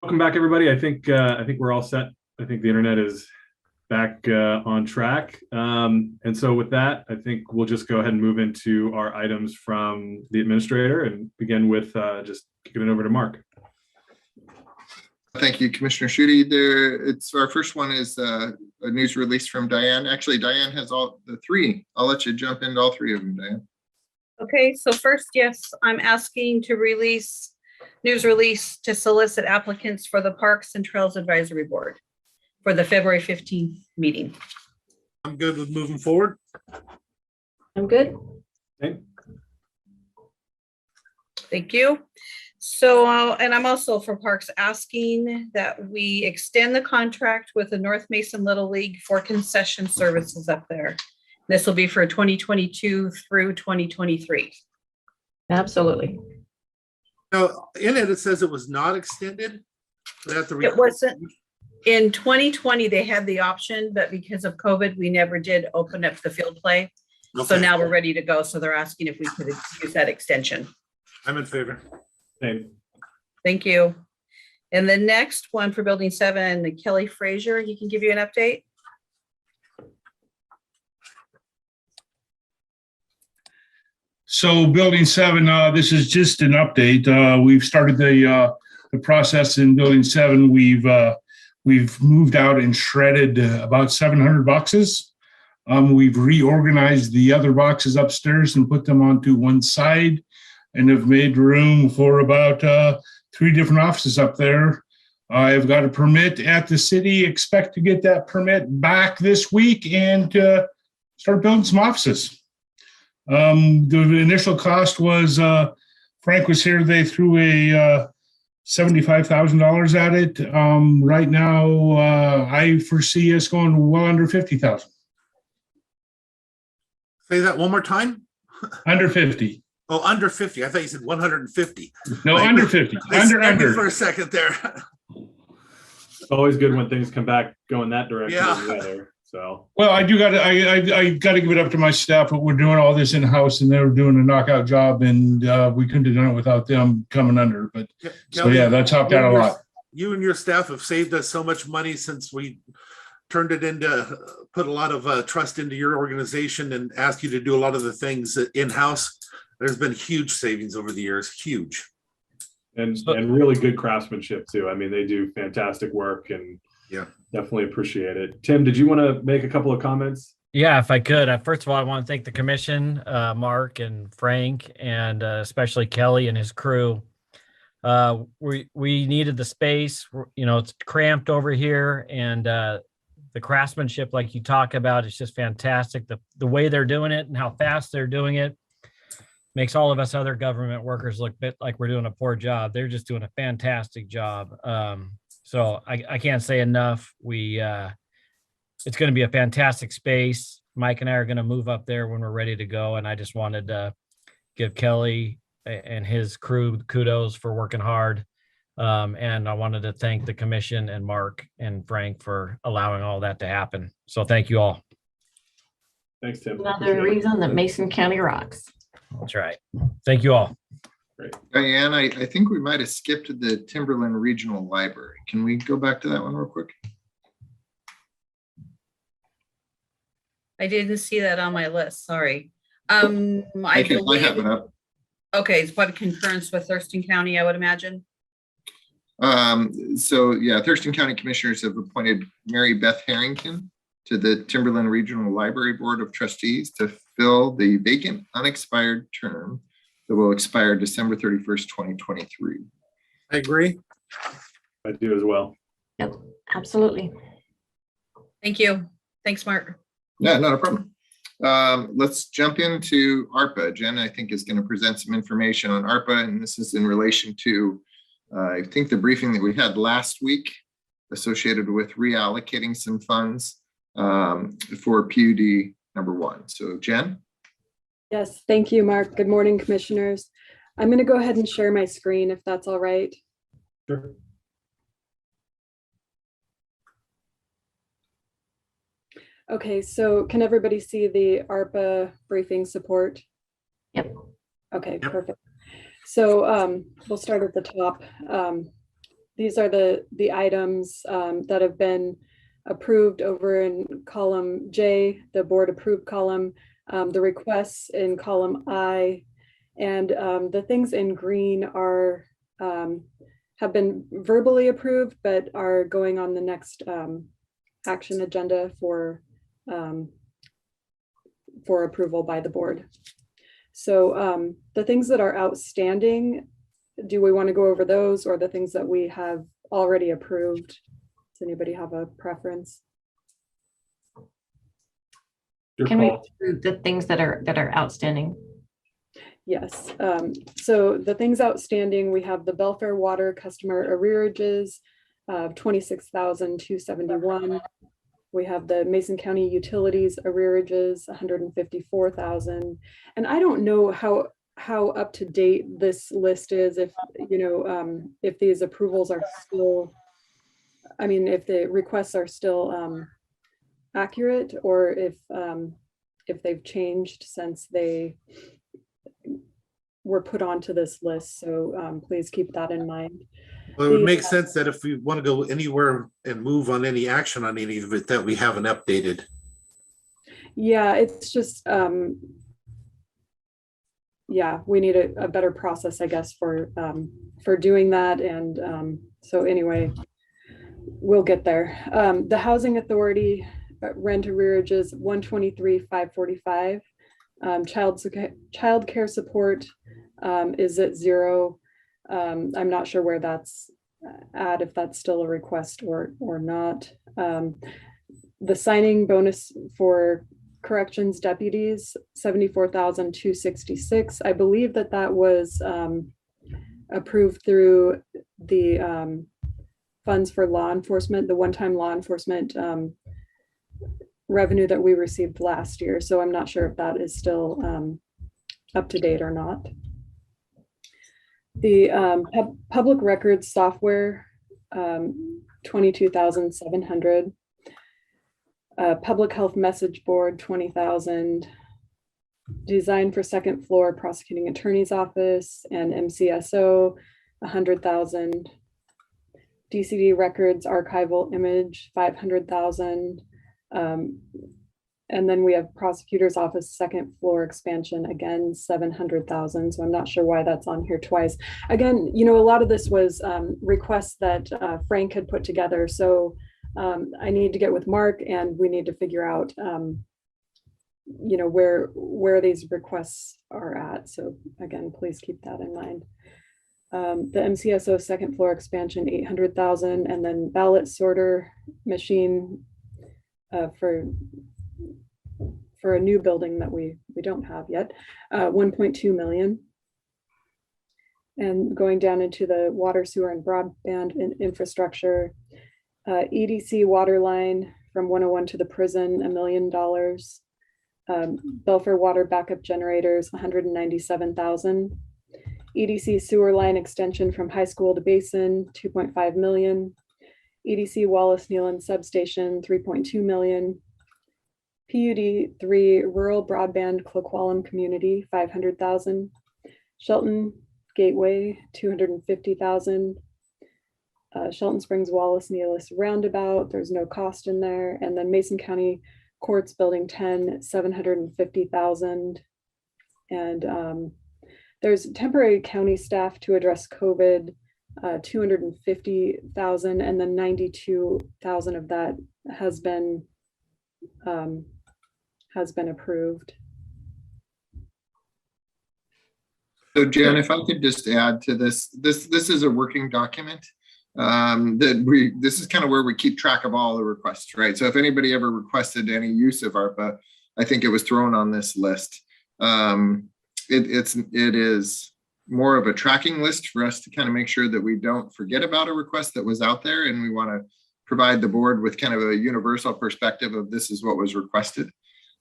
Welcome back, everybody. I think we're all set. I think the internet is back on track. And so with that, I think we'll just go ahead and move into our items from the administrator and begin with just kicking it over to Mark. Thank you, Commissioner Schutte. Our first one is a news release from Diane. Actually, Diane has all the three. I'll let you jump into all three of them, Diane. Okay, so first, yes, I'm asking to release news release to solicit applicants for the Parks and Trails Advisory Board for the February 15th meeting. I'm good with moving forward. I'm good. Okay. Thank you. So, and I'm also for Parks asking that we extend the contract with the North Mason Little League for concession services up there. This will be for 2022 through 2023. Absolutely. Now, in it, it says it was not extended. It wasn't. In 2020, they had the option, but because of COVID, we never did open up the field play. Okay. So now we're ready to go. So they're asking if we could use that extension. I'm in favor. Same. Thank you. And the next one for Building 7, Kelly Frazier, he can give you an update. So Building 7, this is just an update. We've started the process in Building 7. We've moved out and shredded about 700 boxes. We've reorganized the other boxes upstairs and put them onto one side and have made room for about 3 different offices up there. I've got a permit at the city, expect to get that permit back this week and start building some offices. The initial cost was, Frank was here, they threw a $75,000 at it. Right now, I foresee us going well under 50,000. Say that one more time. Under 50. Oh, under 50. I thought you said 150. No, under 50. Under for a second there. It's always good when things come back going that direction. Yeah. So. Well, I gotta give it up to my staff, but we're doing all this in-house and they were doing a knockout job and we couldn't have done it without them coming under. But so yeah, that's helped out a lot. You and your staff have saved us so much money since we turned it into, put a lot of trust into your organization and asked you to do a lot of the things in-house. There's been huge savings over the years, huge. And really good craftsmanship too. I mean, they do fantastic work and yeah, definitely appreciate it. Tim, did you want to make a couple of comments? Yeah, if I could. First of all, I want to thank the commission, Mark and Frank, and especially Kelly and his crew. We needed the space. You know, it's cramped over here, and the craftsmanship, like you talk about, is just fantastic. The way they're doing it and how fast they're doing it makes all of us other government workers look a bit like we're doing a poor job. They're just doing a fantastic job. So I can't say enough. It's going to be a fantastic space. Mike and I are going to move up there when we're ready to go. And I just wanted to give Kelly and his crew kudos for working hard. And I wanted to thank the commission and Mark and Frank for allowing all that to happen. So thank you all. Thanks, Tim. Another reason that Mason County rocks. That's right. Thank you all. Great. Diane, I think we might have skipped the Timberland Regional Library. Can we go back to that one real quick? I didn't see that on my list. Sorry. I have it up. Okay, it's what concurrence with Thurston County, I would imagine. So yeah, Thurston County Commissioners have appointed Mary Beth Harrington to the Timberland Regional Library Board of Trustees to fill the vacant unexpired term that will expire December 31st, 2023. I agree. I do as well. Yep, absolutely. Thank you. Thanks, Mark. Yeah, not a problem. Let's jump into ARPA. Jen, I think, is going to present some information on ARPA, and this is in relation to, I think, the briefing that we had last week associated with reallocating some funds for PUD number 1. So, Jen? Yes, thank you, Mark. Good morning, commissioners. I'm going to go ahead and share my screen if that's all right. Sure. Okay, so can everybody see the ARPA briefing support? Yep. Okay, perfect. So we'll start at the top. these are the items that have been approved over in column J, the board approved column, the requests in column I, and the things in green are have been verbally approved, but are going on the next action agenda for approval by the board. So the things that are outstanding, do we want to go over those, or the things that we have already approved? Does anybody have a preference? Can we do the things that are outstanding? Yes. So the things outstanding, we have the Belfair Water customer arrearages of $26,271. We have the Mason County Utilities arrearages, $154,000. And I don't know how up to date this list is, if if these approvals are still, I mean, if the requests are still accurate, or if they've changed since they were put onto this list. So please keep that in mind. Well, it would make sense that if we want to go anywhere and move on any action on any of it, that we haven't updated. Yeah, it's just, yeah, we need a better process, I guess, for doing that. And so anyway, we'll get there. The Housing Authority rent arrearages, $123,545. Child care support is at $0. I'm not sure where that's at, if that's still a request or not. The signing bonus for corrections deputies, $74,266. I believe that was approved through the funds for law enforcement, the one-time law enforcement revenue that we received last year. So I'm not sure if that is still up to date or not. The public records software, $22,700. Public health message board, $20,000. Design for second floor prosecuting attorney's office and MCSO, $100,000. DCD records archival image, $500,000. And then we have prosecutor's office second floor expansion, again, $700,000. So I'm not sure why that's on here twice. Again, a lot of this was requests that Frank had put together. So I need to get with Mark, and we need to figure out, where these requests are at. So again, please keep that in mind. The MCSO second floor expansion, $800,000, and then ballot sorter machine for a new building that we don't have yet, 1.2 million. And going down into the water, sewer, and broadband infrastructure, EDC water line from 101 to the prison, $1 million. Belfair water backup generators, $197,000. EDC sewer line extension from high school to basin, $2.5 million. EDC Wallace Nealon substation, $3.2 million. PUD 3 rural broadband Cloqualam community, $500,000. Shelton Gateway, $250,000. Shelton Springs Wallace Nealon roundabout, there's no cost in there. And then Mason County Courts Building 10, $750,000. And there's temporary county staff to address COVID, $250,000, and then $92,000 of that has been approved. So Jen, if I could just add to this is a working document this is kind of where we keep track of all the requests, right? So if anybody ever requested any use of ARPA, I think it was thrown on this list. It is more of a tracking list for us to kind of make sure that we don't forget about a request that was out there, and we want to provide the board with kind of a universal perspective of this is what was requested.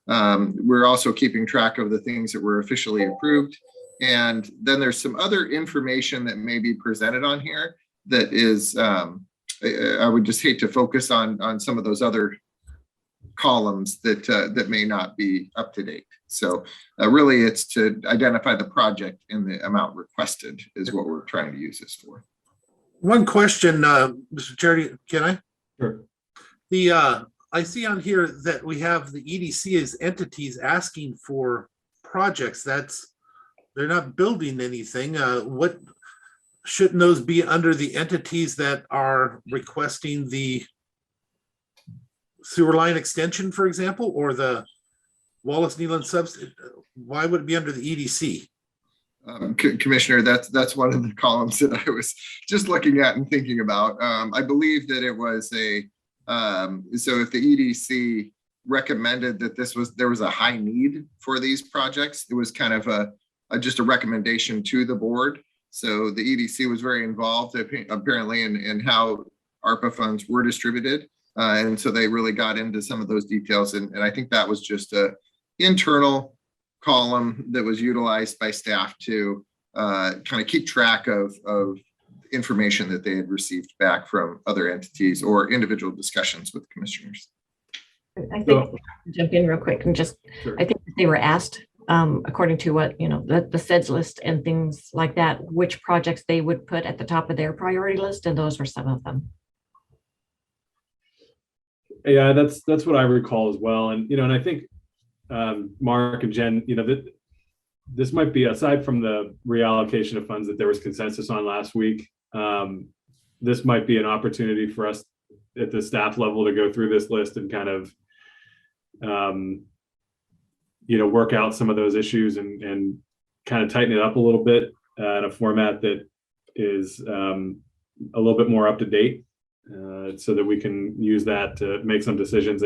We're also keeping track of the things that were officially approved. And then there's some other information that may be presented on here that is, I would just hate to focus on some of those other columns that may not be up to date. So really it's to identify the project and the amount requested is what we're trying to use this for. One question, Mr. Charity, can I? Sure. I see on here that we have the EDC as entities asking for projects. They're not building anything. What shouldn't those be under the entities that are requesting the sewer line extension, for example, or the Wallace Nealon substation? Why would it be under the EDC? Commissioner, that's one of the columns that I was just looking at and thinking about. I believe that it was so if the EDC recommended that there was a high need for these projects, it was kind of just a recommendation to the board. So the EDC was very involved apparently in how ARPA funds were distributed. And so they really got into some of those details. And I think that was just a internal column that was utilized by staff to kind of keep track of information that they had received back from other entities or individual discussions with commissioners. I think jump in real quick and just, sure. I think they were asked, according to what, the SEDS list and things like that, which projects they would put at the top of their priority list, and those were some of them. Yeah, that's what I recall as well. And, and I think Mark and Jen, this might be, aside from the reallocation of funds that there was consensus on last week, this might be an opportunity for us at the staff level to go through this list and kind of, work out some of those issues and kind of tighten it up a little bit in a format that is a little bit more up to date, so that we can use that to make some decisions.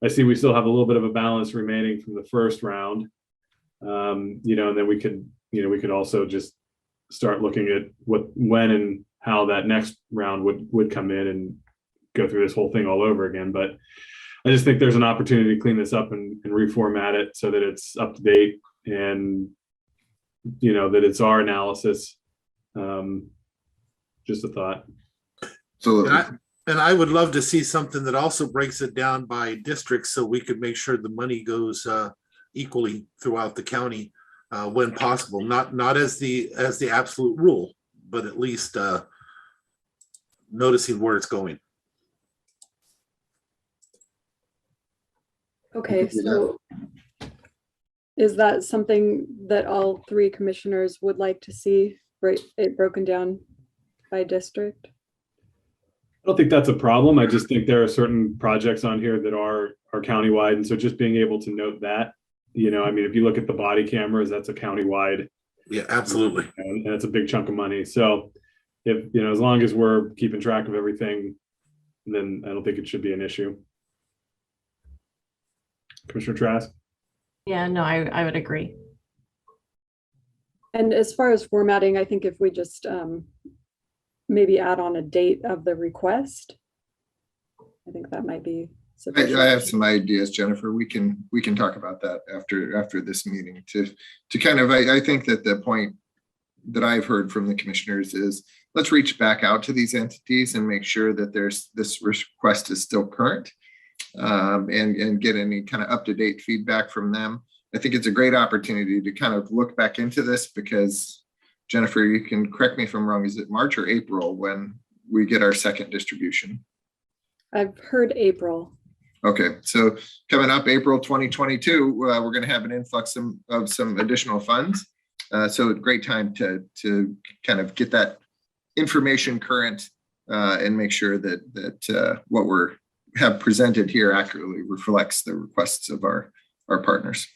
I see we still have a little bit of a balance remaining from the first round, and then we could also just start looking at when and how that next round would come in and go through this whole thing all over again. But I just think there's an opportunity to clean this up and reformat it so that it's up to date and, that it's our analysis. Just a thought. Absolutely. And I would love to see something that also breaks it down by districts so we could make sure the money goes equally throughout the county when possible. Not as the absolute rule, but at least noticing where it's going. Okay, so is that something that all three commissioners would like to see, it broken down by district? I don't think that's a problem. I just think there are certain projects on here that are countywide. And so just being able to note that, if you look at the body cameras, that's a countywide. Yeah, absolutely. And that's a big chunk of money. So if, as long as we're keeping track of everything, then I don't think it should be an issue. Commissioner Trask? Yeah, no, I would agree. And as far as formatting, I think if we just maybe add on a date of the request, I think that might be sufficient. I have some ideas, Jennifer. We can talk about that after this meeting to kind of, I think that the point that I've heard from the commissioners is let's reach back out to these entities and make sure that this request is still current, and get any kind of up-to-date feedback from them. I think it's a great opportunity to kind of look back into this because, Jennifer, you can correct me if I'm wrong, is it March or April when we get our second distribution? I've heard April. Okay, so coming up April 2022, we're going to have an influx of some additional funds. So a great time to kind of get that information current and make sure that what we have presented here accurately reflects the requests of our partners.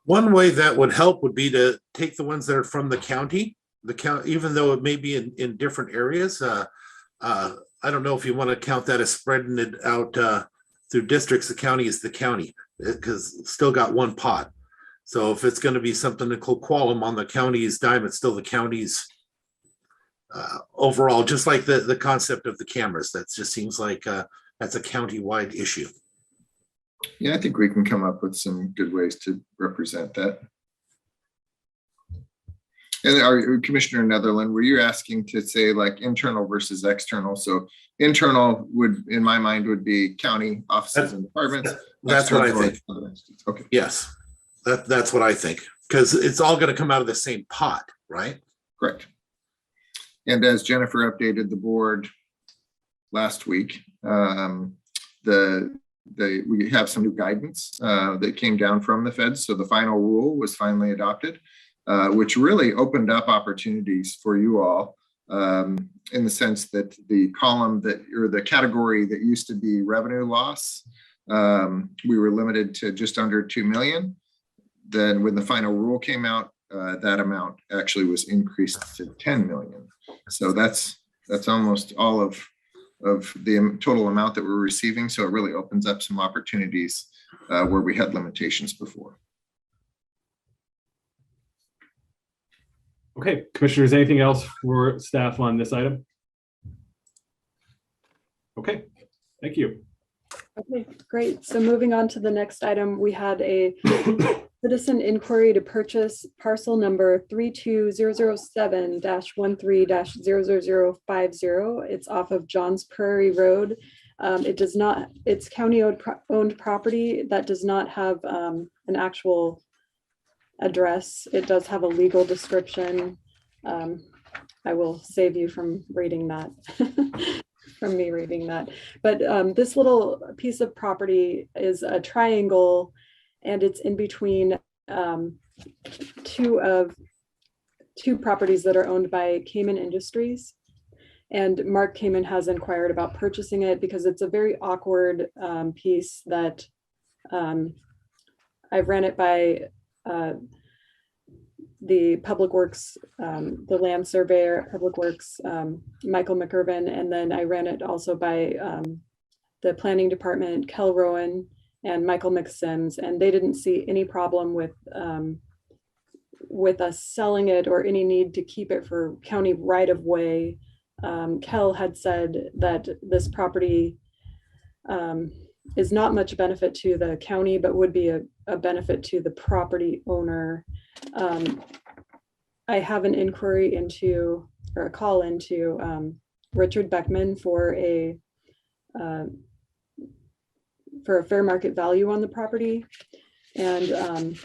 One way that would help would be to take the ones that are from the county, even though it may be in different areas. I don't know if you want to count that as spreading it out through districts. The county is the county because still got one pot. So if it's going to be something to Qualum on the county's dime, it's still the county's overall, just like the concept of the cameras. That just seems like that's a county-wide issue. Yeah, I think we can come up with some good ways to represent that. And our Commissioner Netherland, were you asking to say like internal versus external? So internal would, in my mind, would be county offices and departments. That's what I think. Okay. Yes, that's what I think, because it's all going to come out of the same pot, right? Correct. And as Jennifer updated the board last week, we have some new guidance that came down from the feds. So the final rule was finally adopted, which really opened up opportunities for you all in the sense that the column that, or the category that used to be revenue loss, we were limited to just under 2 million. Then when the final rule came out, that amount actually was increased to 10 million. So that's almost all of the total amount that we're receiving. So it really opens up some opportunities where we had limitations before. Okay, commissioners, anything else for staff on this item? Okay, thank you. Okay, great. So moving on to the next item, we had a citizen inquiry to purchase parcel number 32007-13-00050. It's off of Johns Prairie Road. It's county owned property that does not have an actual address. It does have a legal description. I will save you from reading that. From me reading that. But this little piece of property is a triangle, and it's in between two properties that are owned by Cayman Industries. And Mark Cayman has inquired about purchasing it because it's a very awkward piece that I ran it by the Public Works, the land surveyor at Public Works, Michael McIrvin, and then I ran it also by the planning department, Kel Rowan and Michael McSims, and they didn't see any problem with us selling it or any need to keep it for county right of way. Kel had said that this property is not much benefit to the county, but would be a benefit to the property owner. I have an inquiry into, or a call into Richard Beckman for a fair market value on the property. And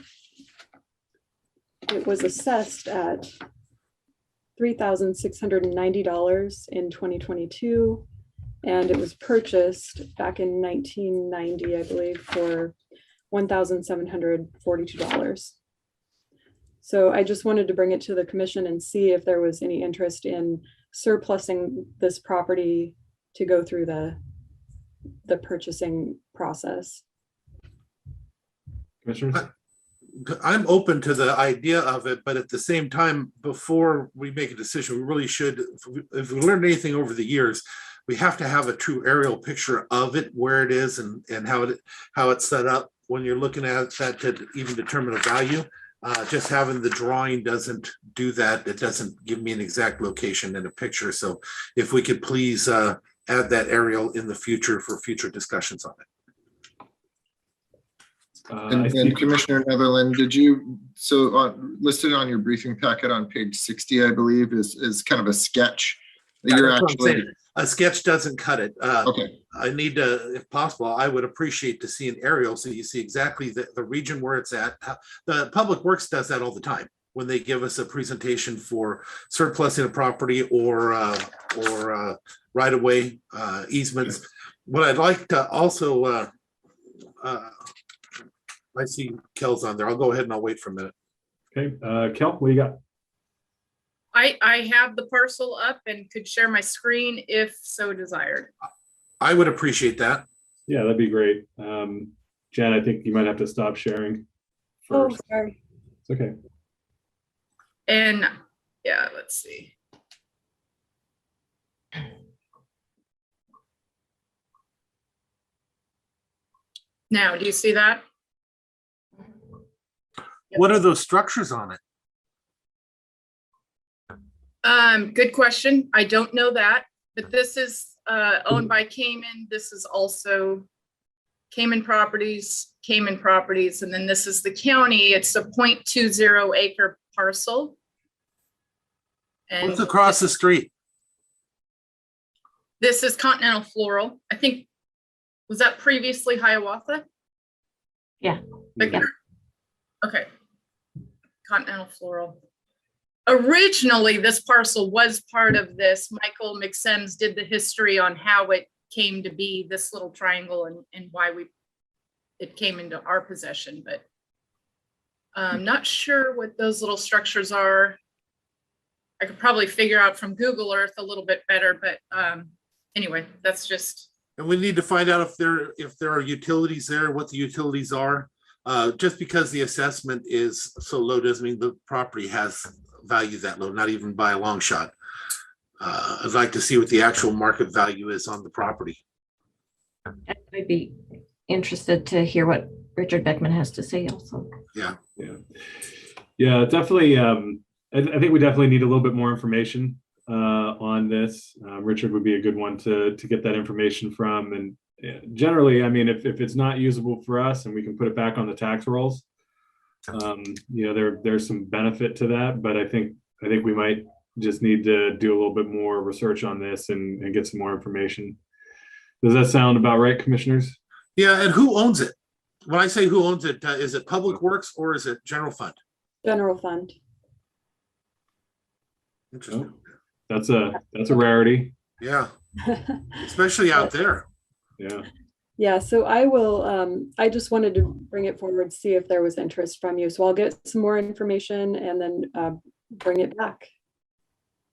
it was assessed at $3,690 in 2022. And it was purchased back in 1990, I believe, for $1,742. So I just wanted to bring it to the commission and see if there was any interest in surplusing this property to go through the purchasing process. Commissioners? I'm open to the idea of it, but at the same time, before we make a decision, we really should, if we learned anything over the years, we have to have a true aerial picture of it, where it is and how it's set up when you're looking at that to even determine a value. Just having the drawing doesn't do that. It doesn't give me an exact location in a picture. So if we could please add that aerial in the future for future discussions on it. And Commissioner Netherland, did you, listed on your briefing packet on page 60, I believe, is kind of a sketch that you're actually. A sketch doesn't cut it. Okay. I need to, if possible, I would appreciate to see an aerial so you see exactly the region where it's at. The Public Works does that all the time when they give us a presentation for surplusing a property or right-of-way easements. What I'd like to also, I see Kel's on there. I'll go ahead and I'll wait for a minute. Okay, Kel, what do you got? I have the parcel up and could share my screen if so desired. I would appreciate that. Yeah, that'd be great. Jen, I think you might have to stop sharing first. Oh, sorry. It's okay. And yeah, let's see. Now, do you see that? What are those structures on it? Good question. I don't know that, but this is owned by Cayman. This is also Cayman Properties, and then this is the county. It's a 0.20 acre parcel. And what's across the street? This is Continental Floral. I think, was that previously Hiawatha? Yeah. Okay. Continental Floral. originally this parcel was part of this. Michael McSims did the history on how it came to be this little triangle and why it came into our possession, but I'm not sure what those little structures are. I could probably figure out from Google Earth a little bit better, but anyway, that's just. And we need to find out if there are utilities there, what the utilities are. Just because the assessment is so low doesn't mean the property has value that low, not even by a long shot. I'd like to see what the actual market value is on the property. I'd be interested to hear what Richard Beckman has to say also. Yeah. Yeah, definitely. I think we definitely need a little bit more information on this. Richard would be a good one to get that information from. And generally, I mean, if it's not usable for us and we can put it back on the tax rolls, there's some benefit to that. But I think we might just need to do a little bit more research on this and get some more information. Does that sound about right, commissioners? Yeah, and who owns it? When I say who owns it, is it Public Works or is it general fund? General fund. Interesting. That's a rarity. Yeah, especially out there. Yeah. Yeah, so I will, I just wanted to bring it forward, see if there was interest from you. So I'll get some more information and then bring it back.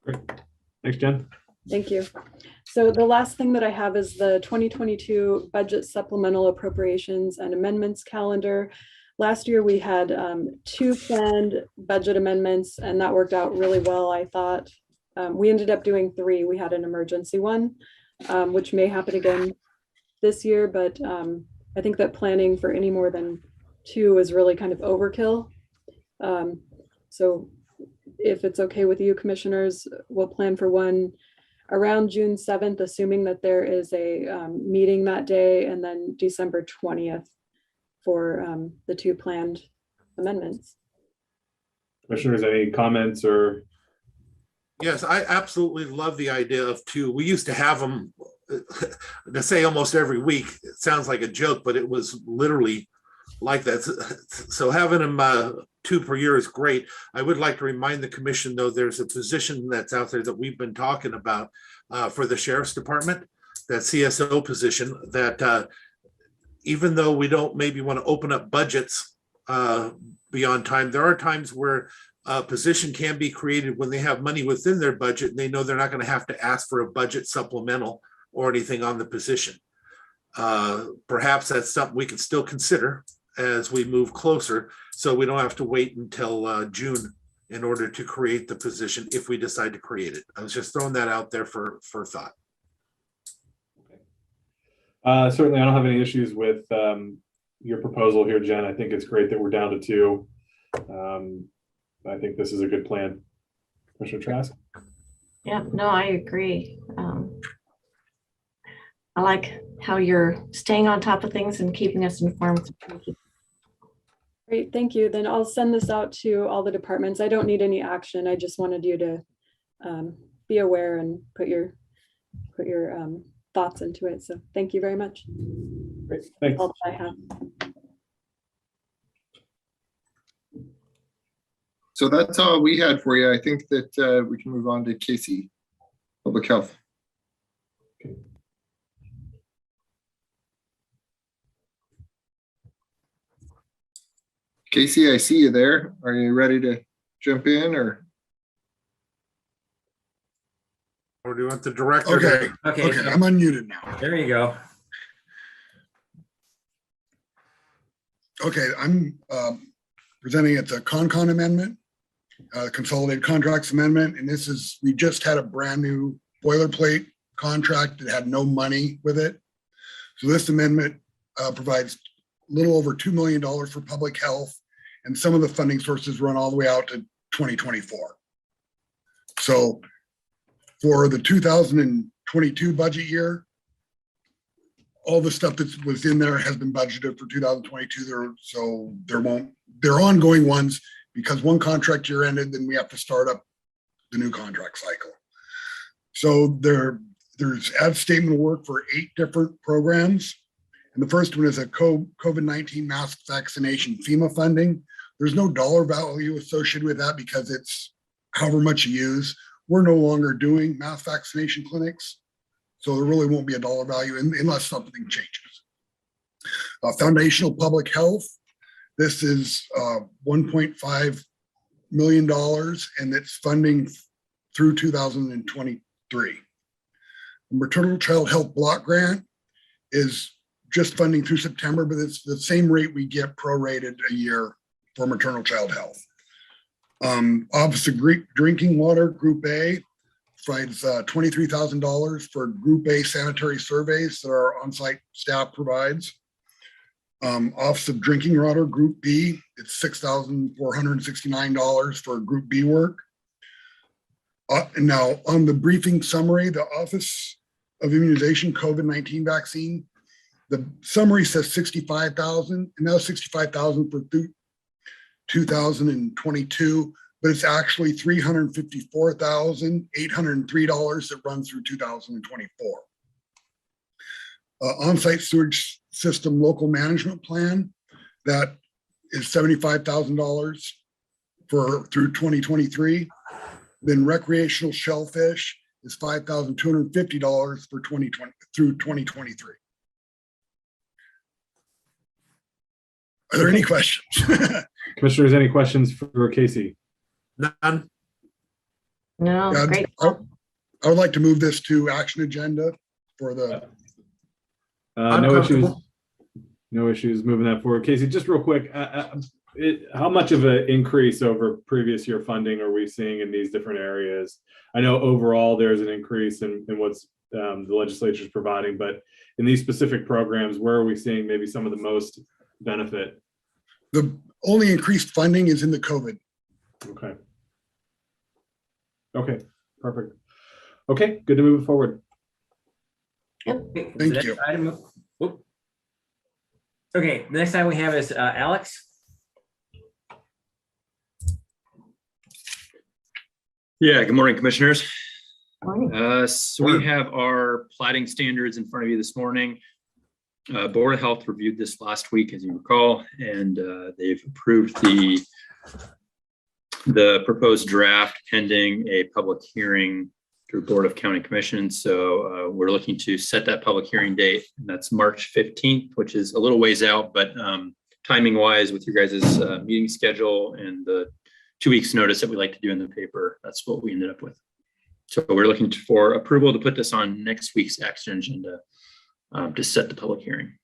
Great. Thanks, Jen. Thank you. So the last thing that I have is the 2022 budget supplemental appropriations and amendments calendar. Last year we had 2 planned budget amendments and that worked out really well, I thought. We ended up doing 3. We had an emergency one, which may happen again this year, but I think that planning for any more than 2 is really kind of overkill. So if it's okay with you, commissioners, we'll plan for one around June 7th, assuming that there is a meeting that day, and then December 20th for the 2 planned amendments. Commissioners, any comments or? Yes, I absolutely love the idea of 2. We used to have them to say almost every week. It sounds like a joke, but it was literally like that. So having them 2 per year is great. I would like to remind the commission, though, there's a position that's out there that we've been talking about for the sheriff's department, that CSO position, that even though we don't maybe want to open up budgets beyond time, there are times where a position can be created when they have money within their budget and they know they're not going to have to ask for a budget supplemental or anything on the position. Perhaps that's something we can still consider as we move closer, so we don't have to wait until June in order to create the position if we decide to create it. I was just throwing that out there for thought. Certainly, I don't have any issues with your proposal here, Jen. I think it's great that we're down to 2. I think this is a good plan. Commissioner Trask? Yeah, no, I agree. I like how you're staying on top of things and keeping us informed. Great, thank you. Then I'll send this out to all the departments. I don't need any action. I just wanted you to be aware and put your thoughts into it. So thank you very much. Great, thanks. All that I have. So that's all we had for you. I think that we can move on to Casey, Public Health. Casey, I see you there. Are you ready to jump in or do you want the director? Okay, I'm unmuted now. There you go. Okay, I'm presenting at the CON amendment, Consolidated Contracts Amendment, and this is, we just had a brand new boilerplate contract that had no money with it. So this amendment provides a little over $2 million for public health, and some of the funding sources run all the way out to 2024. So for the 2022 budget year, all the stuff that was in there has been budgeted for 2022. So they're ongoing ones, because one contract year ended, then we have to start up the new contract cycle. So there's ad statement work for 8 different programs. And the first one is a COVID-19 mass vaccination FEMA funding. There's no dollar value associated with that because it's however much you use. We're no longer doing mass vaccination clinics, so there really won't be a dollar value unless something changes. Foundational public health, this is $1.5 million, and it's funding through 2023. The maternal child health block grant is just funding through September, but it's the same rate we get prorated a year for maternal child health. Office of Drinking Water, Group A, provides $23,000 for Group A sanitary surveys that our on-site staff provides. Office of Drinking Water, Group B, it's $6,469 for Group B work. Now, on the briefing summary, the Office of Immunization COVID-19 vaccine, the summary says $65,000, and that was $65,000 for 2022, but it's actually $354,803 that runs through 2024. On-site sewage system local management plan, that is $75,000 through 2023. Then recreational shellfish is $5,250 for 2020 through 2023. Are there any questions? Commissioners, any questions for Casey? None. No, Yeah, great. I would like to move this to action agenda for the. No issues moving that forward. Casey, just real quick, how much of an increase over previous year funding are we seeing in these different areas? I know overall there's an increase in what's the legislature is providing, but in these specific programs, where are we seeing maybe some of the most benefit? The only increased funding is in the COVID. Okay. Okay, perfect. Okay, good to move it forward. Yep. Thank you. Okay, the next item we have is Alex. Yeah, good morning, commissioners. Morning. So we have our plating standards in front of you this morning. Board of Health reviewed this last week, as you recall, and they've approved the proposed draft pending a public hearing through Board of County Commissions. So we're looking to set that public hearing date, and that's March 15th, which is a little ways out, but timing wise with your guys' meeting schedule and the 2 weeks notice that we like to do in the paper, that's what we ended up with. So we're looking for approval to put this on next week's action agenda to set the public hearing.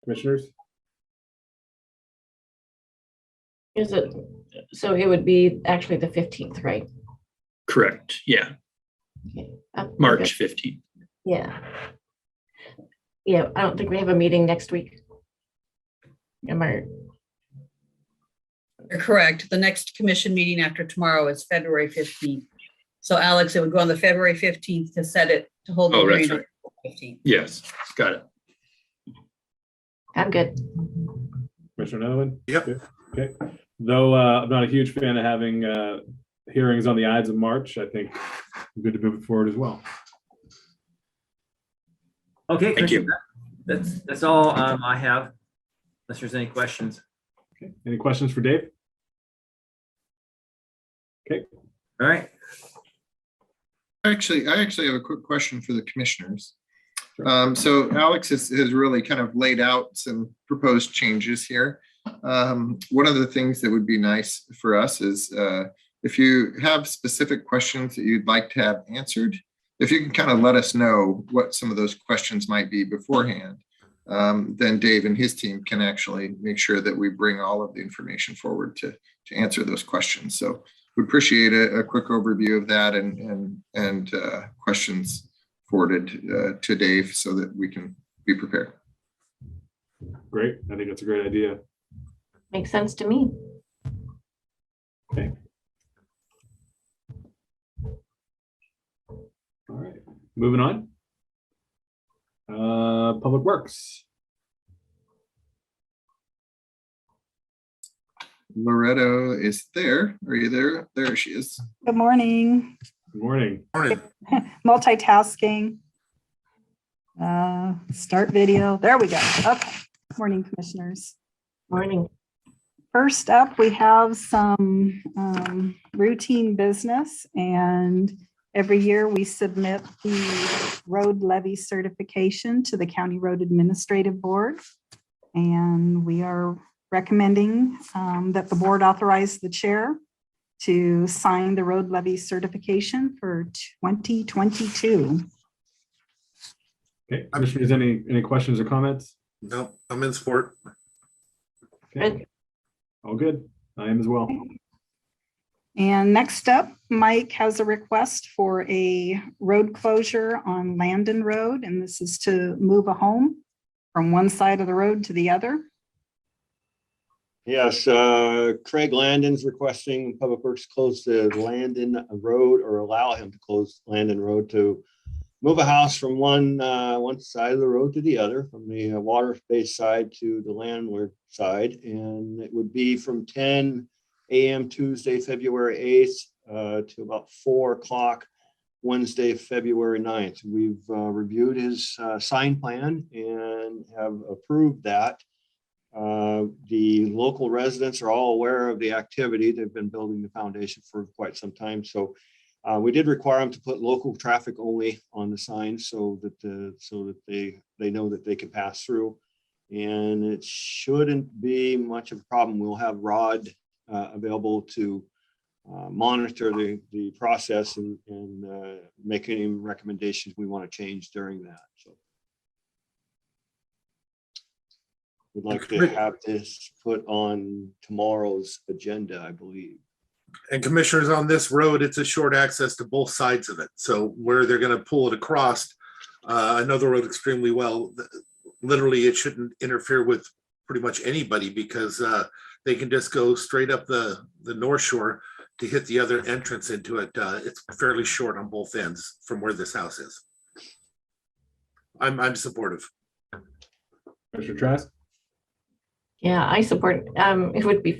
Commissioners? Is it, so it would be actually the 15th, right? Correct, yeah. Okay. March 15th. Yeah. Yeah, I don't think we have a meeting next week. Am I? You're correct. The next commission meeting after tomorrow is February 15th. So Alex, it would go on the February 15th to set it, to hold the Oh, that's hearing right. on the 15th. Yes, got it. I'm good. Commissioner Netherland? Yep. Okay. Though I'm not a huge fan of having hearings on the Ides of March, I think I'm good to move it forward as well. Okay, Thank you. that's all I have, unless there's any questions. Okay. Any questions for Dave? Okay. All right. I actually have a quick question for the commissioners. So Alex has really kind of laid out some proposed changes here. One of the things that would be nice for us is if you have specific questions that you'd like to have answered, if you can kind of let us know what some of those questions might be beforehand, then Dave and his team can actually make sure that we bring all of the information forward to answer those questions. So we appreciate a quick overview of that and questions forwarded to Dave so that we can be prepared. Great. I think that's a great idea. Makes sense to me. Okay. All right. Moving on. Public Works. Loretta is there. Are you there? There she is. Good morning. Good morning. Morning. Multitasking. Start video. There we go. Okay. Morning, commissioners. Morning. First up, we have some routine business, and every year we submit the road levy certification to the County Road Administrative Board. And we are recommending that the board authorize the chair to sign the road levy certification for 2022. Okay, commissioners, any questions or comments? No, I'm in support. Okay. All good. I am as well. And next up, Mike has a request for a road closure on Landon Road, and this is to move a home from one side of the road to the other. Yes, Craig Landon's requesting Public Works close the Landon Road, or allow him to close Landon Road to move a house from one side of the road to the other, from the water-based side to the landward side. And it would be from 10 a.m. Tuesday, February 8th to about 4 o'clock Wednesday, February 9th. We've reviewed his sign plan and have approved that. The local residents are all aware of the activity. They've been building the foundation for quite some time. So we did require them to put local traffic only on the sign so that they know that they can pass through. And it shouldn't be much of a problem. We'll have Rod available to monitor the process and make any recommendations we want to change during that. So we'd like to have this put on tomorrow's agenda, I believe. And commissioners, on this road, it's a short access to both sides of it. So where they're going to pull it across, I know the road extremely well. Literally, it shouldn't interfere with pretty much anybody because they can just go straight up the North Shore to hit the other entrance into it. It's fairly short on both ends from where this house is. I'm supportive. Mr. Trask? Yeah, I support, it would be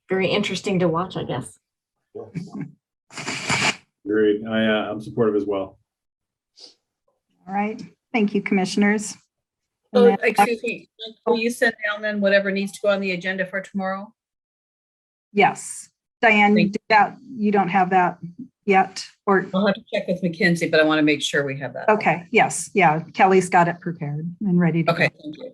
very interesting to watch, I guess. Agreed. I'm supportive as well. All right, thank you, commissioners. So, excuse me, will you send down then whatever needs to go on the agenda for tomorrow? Yes, Diane, you don't have that yet, or I'll have to check with Mackenzie, but I want to make sure we have that. okay, yes, yeah, Kelly's got it prepared and ready to okay, go. thank you.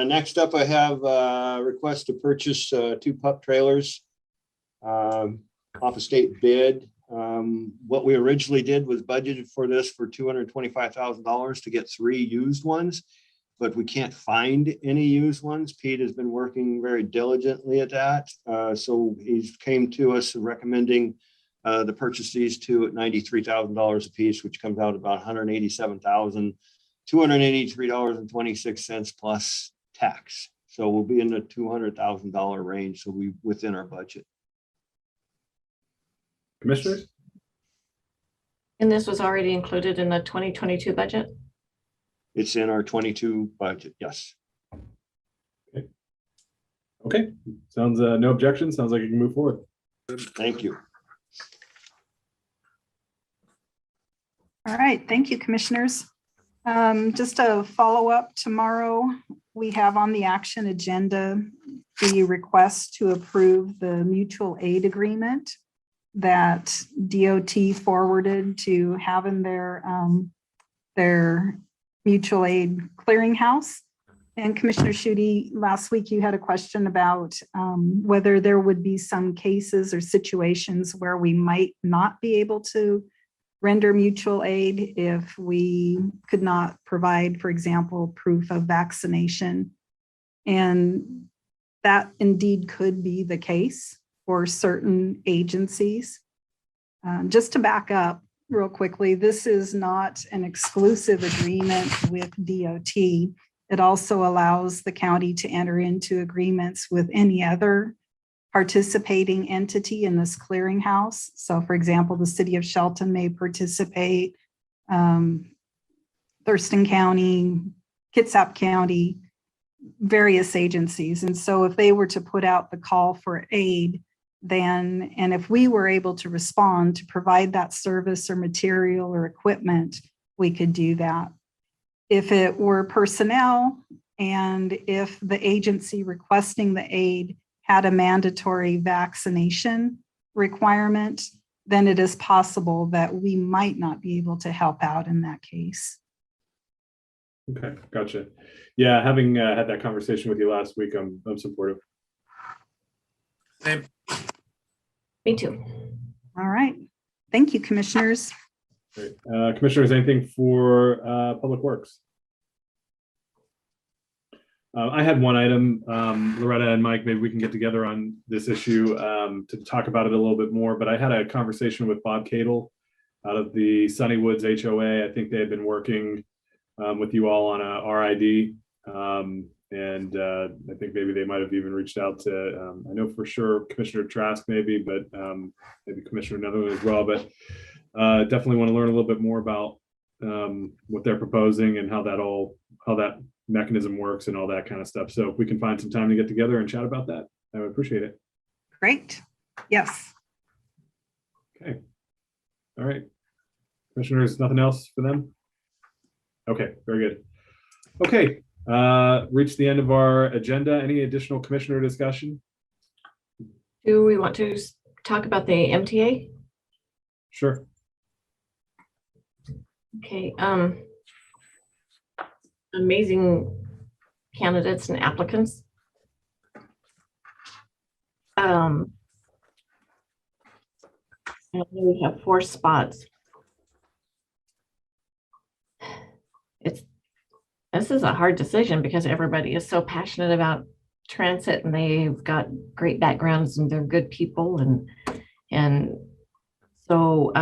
Next up, I have a request to purchase 2 pup trailers off a state bid. What we originally did was budgeted for this for $225,000 to get 3 used ones, but we can't find any used ones. Pete has been working very diligently at that. So he came to us recommending to purchase these 2 at $93,000 a piece, which comes out about $187,283.26 plus tax. So we'll be in the $200,000 range. So we within our budget. Commissioners? And this was already included in the 2022 budget? It's in our 22 budget, yes. Okay, sounds no objection. Sounds like you can move forward. Thank you. All right, thank you, commissioners. Just a follow up, tomorrow we have on the action agenda the request to approve the mutual aid agreement that DOT forwarded to have in their mutual aid clearinghouse. And Commissioner Schutte, last week you had a question about whether there would be some cases or situations where we might not be able to render mutual aid if we could not provide, for example, proof of vaccination. And that indeed could be the case for certain agencies. Just to back up real quickly, this is not an exclusive agreement with DOT. It also allows the county to enter into agreements with any other participating entity in this clearinghouse. So for example, the city of Shelton may participate, Thurston County, Kitsap County, various agencies. And so if they were to put out the call for aid, then, and if we were able to respond to provide that service or material or equipment, we could do that. If it were personnel, And if the agency requesting the aid had a mandatory vaccination requirement, then it is possible that we might not be able to help out in that case. Okay, gotcha. Yeah, having had that conversation with you last week, I'm supportive. Same. Me too. All right. Thank you, commissioners. Great. Commissioners, anything for Public Works? I had one item, Loretta and Mike, maybe we can get together on this issue to talk about it a little bit more, but I had a conversation with Bob Cadle out of the Sunnywoods HOA. I think they had been working with you all on a RID. And I think maybe they might have even reached out to, I know for sure Commissioner Trask maybe, but maybe Commissioner Netherland as well, but definitely want to learn a little bit more about what they're proposing and how that mechanism works and all that kind of stuff. So if we can find some time to get together and chat about that, I would appreciate it. Great. Yes. Okay. All right. Commissioners, nothing else for them? Okay, very good. Okay, reached the end of our agenda. Any additional commissioner discussion? Do we want to talk about the MTA? Sure. Okay, amazing candidates and applicants. I know we have 4 spots. This is a hard decision because everybody is so passionate about transit and they've got great backgrounds and they're good people and so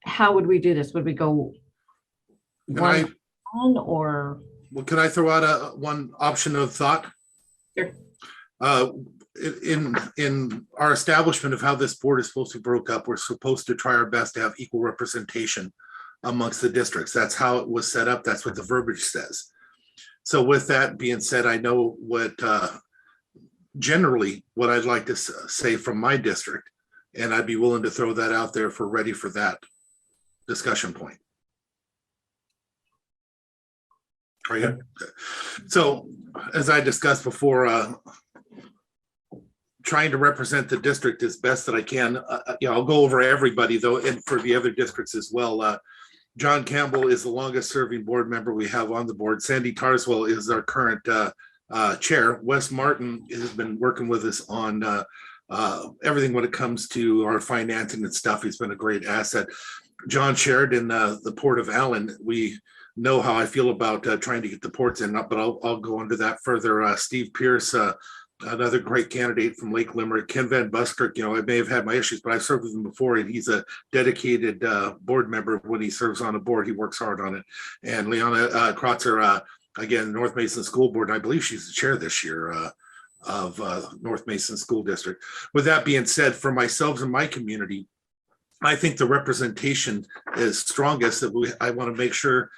how would we do this? Would we go one or? Well, can I throw out one option of thought? Sure. In our establishment of how this board is supposed to be broke up, we're supposed to try our best to have equal representation amongst the districts. That's how it was set up. That's what the verbiage says. So with that being said, I know what generally what I'd like to say from my district, and I'd be willing to throw that out there for ready for that discussion point. Are you? So as I discussed before, trying to represent the district as best that I can. I'll go over everybody though, and for the other districts as well. John Campbell is the longest serving board member we have on the board. Sandy Tarswell is our current chair. Wes Martin has been working with us on everything when it comes to our financing and stuff. He's been a great asset. John Sheridan, the Port of Allen, we know how I feel about trying to get the ports in, but I'll go into that further. Steve Pierce, another great candidate from Lake Limerick. Ken Van Buskirk, I may have had my issues, but I've served with him before, and he's a dedicated board member. When he serves on a board, he works hard on it. And Leona Krotzer, again, North Mason School Board, and I believe she's the chair this year of North Mason School District. With that being said, for myself and my community, I think the representation is strongest that I want to make sure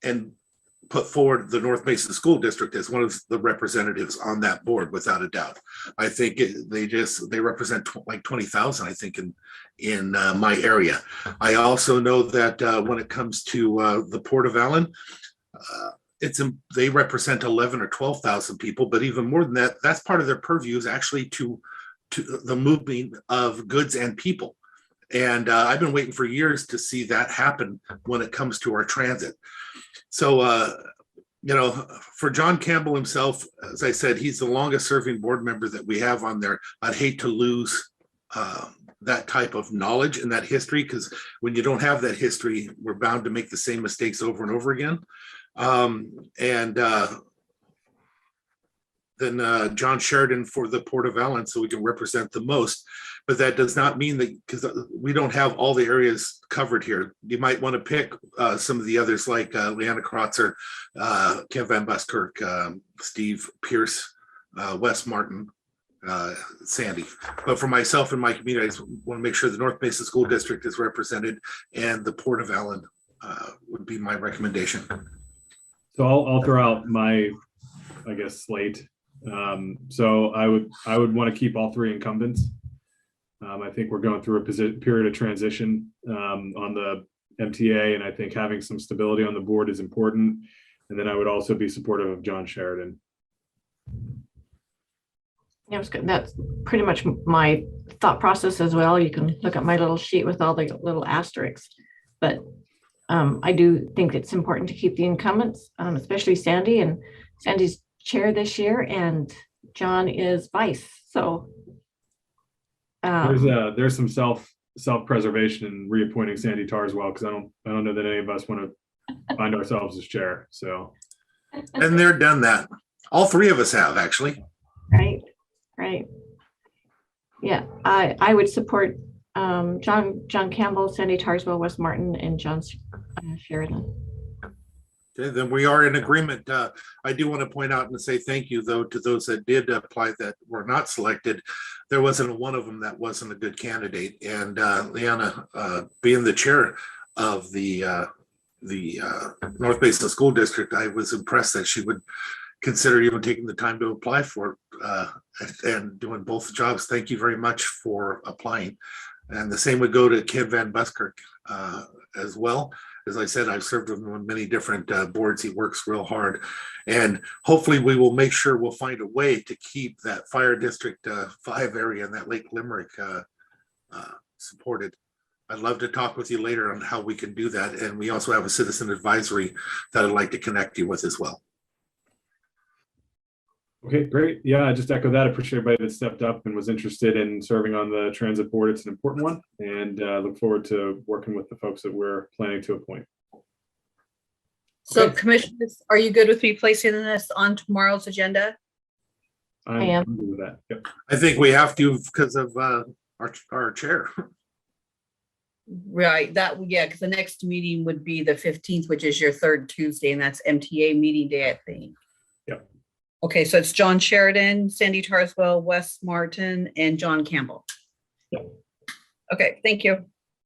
and put forward the North Mason School District as one of the representatives on that board, without a doubt. I think they represent like 20,000, I think, in my area. I also know that when it comes to the Port of Allen, they represent 11 or 12,000 people, but even more than that, that's part of their purview is actually to the moving of goods and people. And I've been waiting for years to see that happen when it comes to our transit. So, for John Campbell himself, as I said, he's the longest serving board member that we have on there. I'd hate to lose that type of knowledge and that history, because when you don't have that history, we're bound to make the same mistakes over and over again. Then John Sheridan for the Port of Allen, so we can represent the most. But that does not mean that, because we don't have all the areas covered here. You might want to pick some of the others like Leanna Krotzer, Ken Van Buskirk, Steve Pierce, Wes Martin, Sandy. But for myself and my community, I just want to make sure the North Mason School District is represented, and the Port of Allen would be my recommendation. So I'll throw out my, I guess, slate. So I would want to keep all 3 incumbents. I think we're going through a period of transition on the MTA, and I think having some stability on the board is important. And then I would also be supportive of John Sheridan. Yeah, it was good. That's pretty much my thought process as well. You can look at my little sheet with all the little asterisks. But I do think it's important to keep the incumbents, especially Sandy, and Sandy's chair this year and John is vice. So there's some self-preservation in reappointing Sandy Tarswell, because I don't know that any of us want to find ourselves as chair. So And they're done that. All three of us have, actually. Right. Yeah, I would support John Campbell, Sandy Tarswell, Wes Martin, and John Sheridan. Okay, then we are in agreement. I do want to point out and say thank you, though, to those that did apply that were not selected. There wasn't one of them that wasn't a good candidate. And Leanna, being the chair of the North Basin School District, I was impressed that she would consider even taking the time to apply for it and doing both jobs. Thank you very much for applying. And the same would go to Ken Van Buskirk as well. As I said, I've served with him on many different boards. He works real hard. And hopefully we will make sure we'll find a way to keep that Fire District 5 area and that Lake Limerick supported. I'd love to talk with you later on how we can do that. And we also have a citizen advisory that I'd like to connect you with as well. Okay, great. Yeah, I just echo that. I appreciate everybody that stepped up and was interested in serving on the transit board. It's an important one, and look forward to working with the folks that we're planning to appoint. So commissioners, are you good with me placing this on tomorrow's agenda? I am with that. Yep. I think we have to because of our chair. Right, yeah, because the next meeting would be the 15th, which is your third Tuesday, and that's MTA meeting day, I think. Yep. Okay, so it's John Sheridan, Sandy Tarswell, Wes Martin, and John Campbell. Yep. Okay, thank you.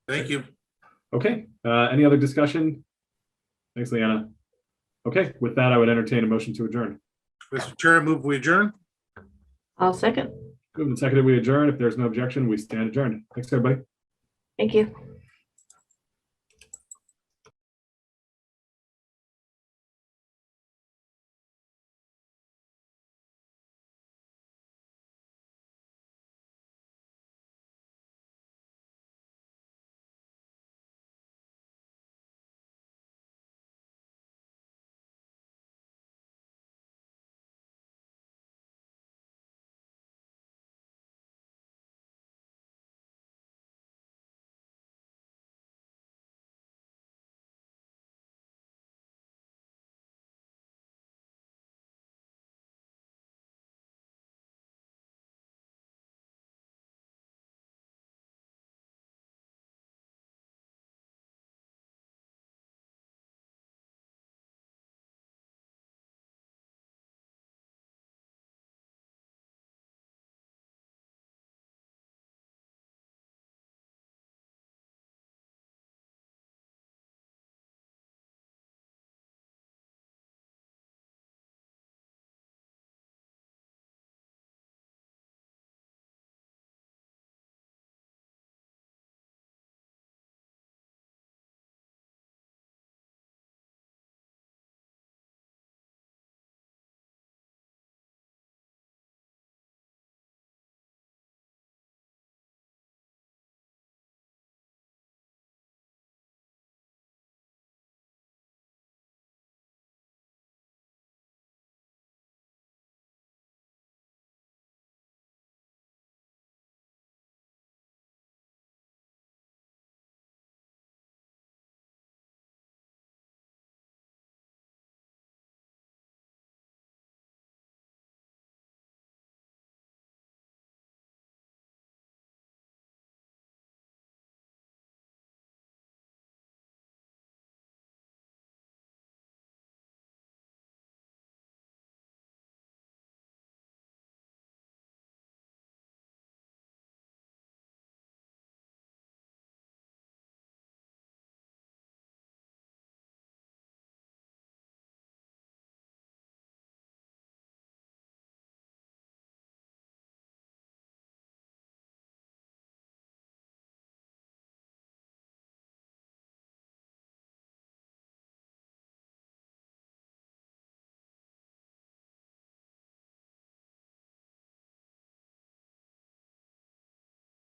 Thank you. Okay, any other discussion? Thanks, Leanna. Okay, with that, I would entertain a motion to adjourn. Mr. Chair, I move we adjourn. I'll second. Moved and seconded, we adjourn. If there's no objection, we stand adjourned. Thanks, everybody. Thank you.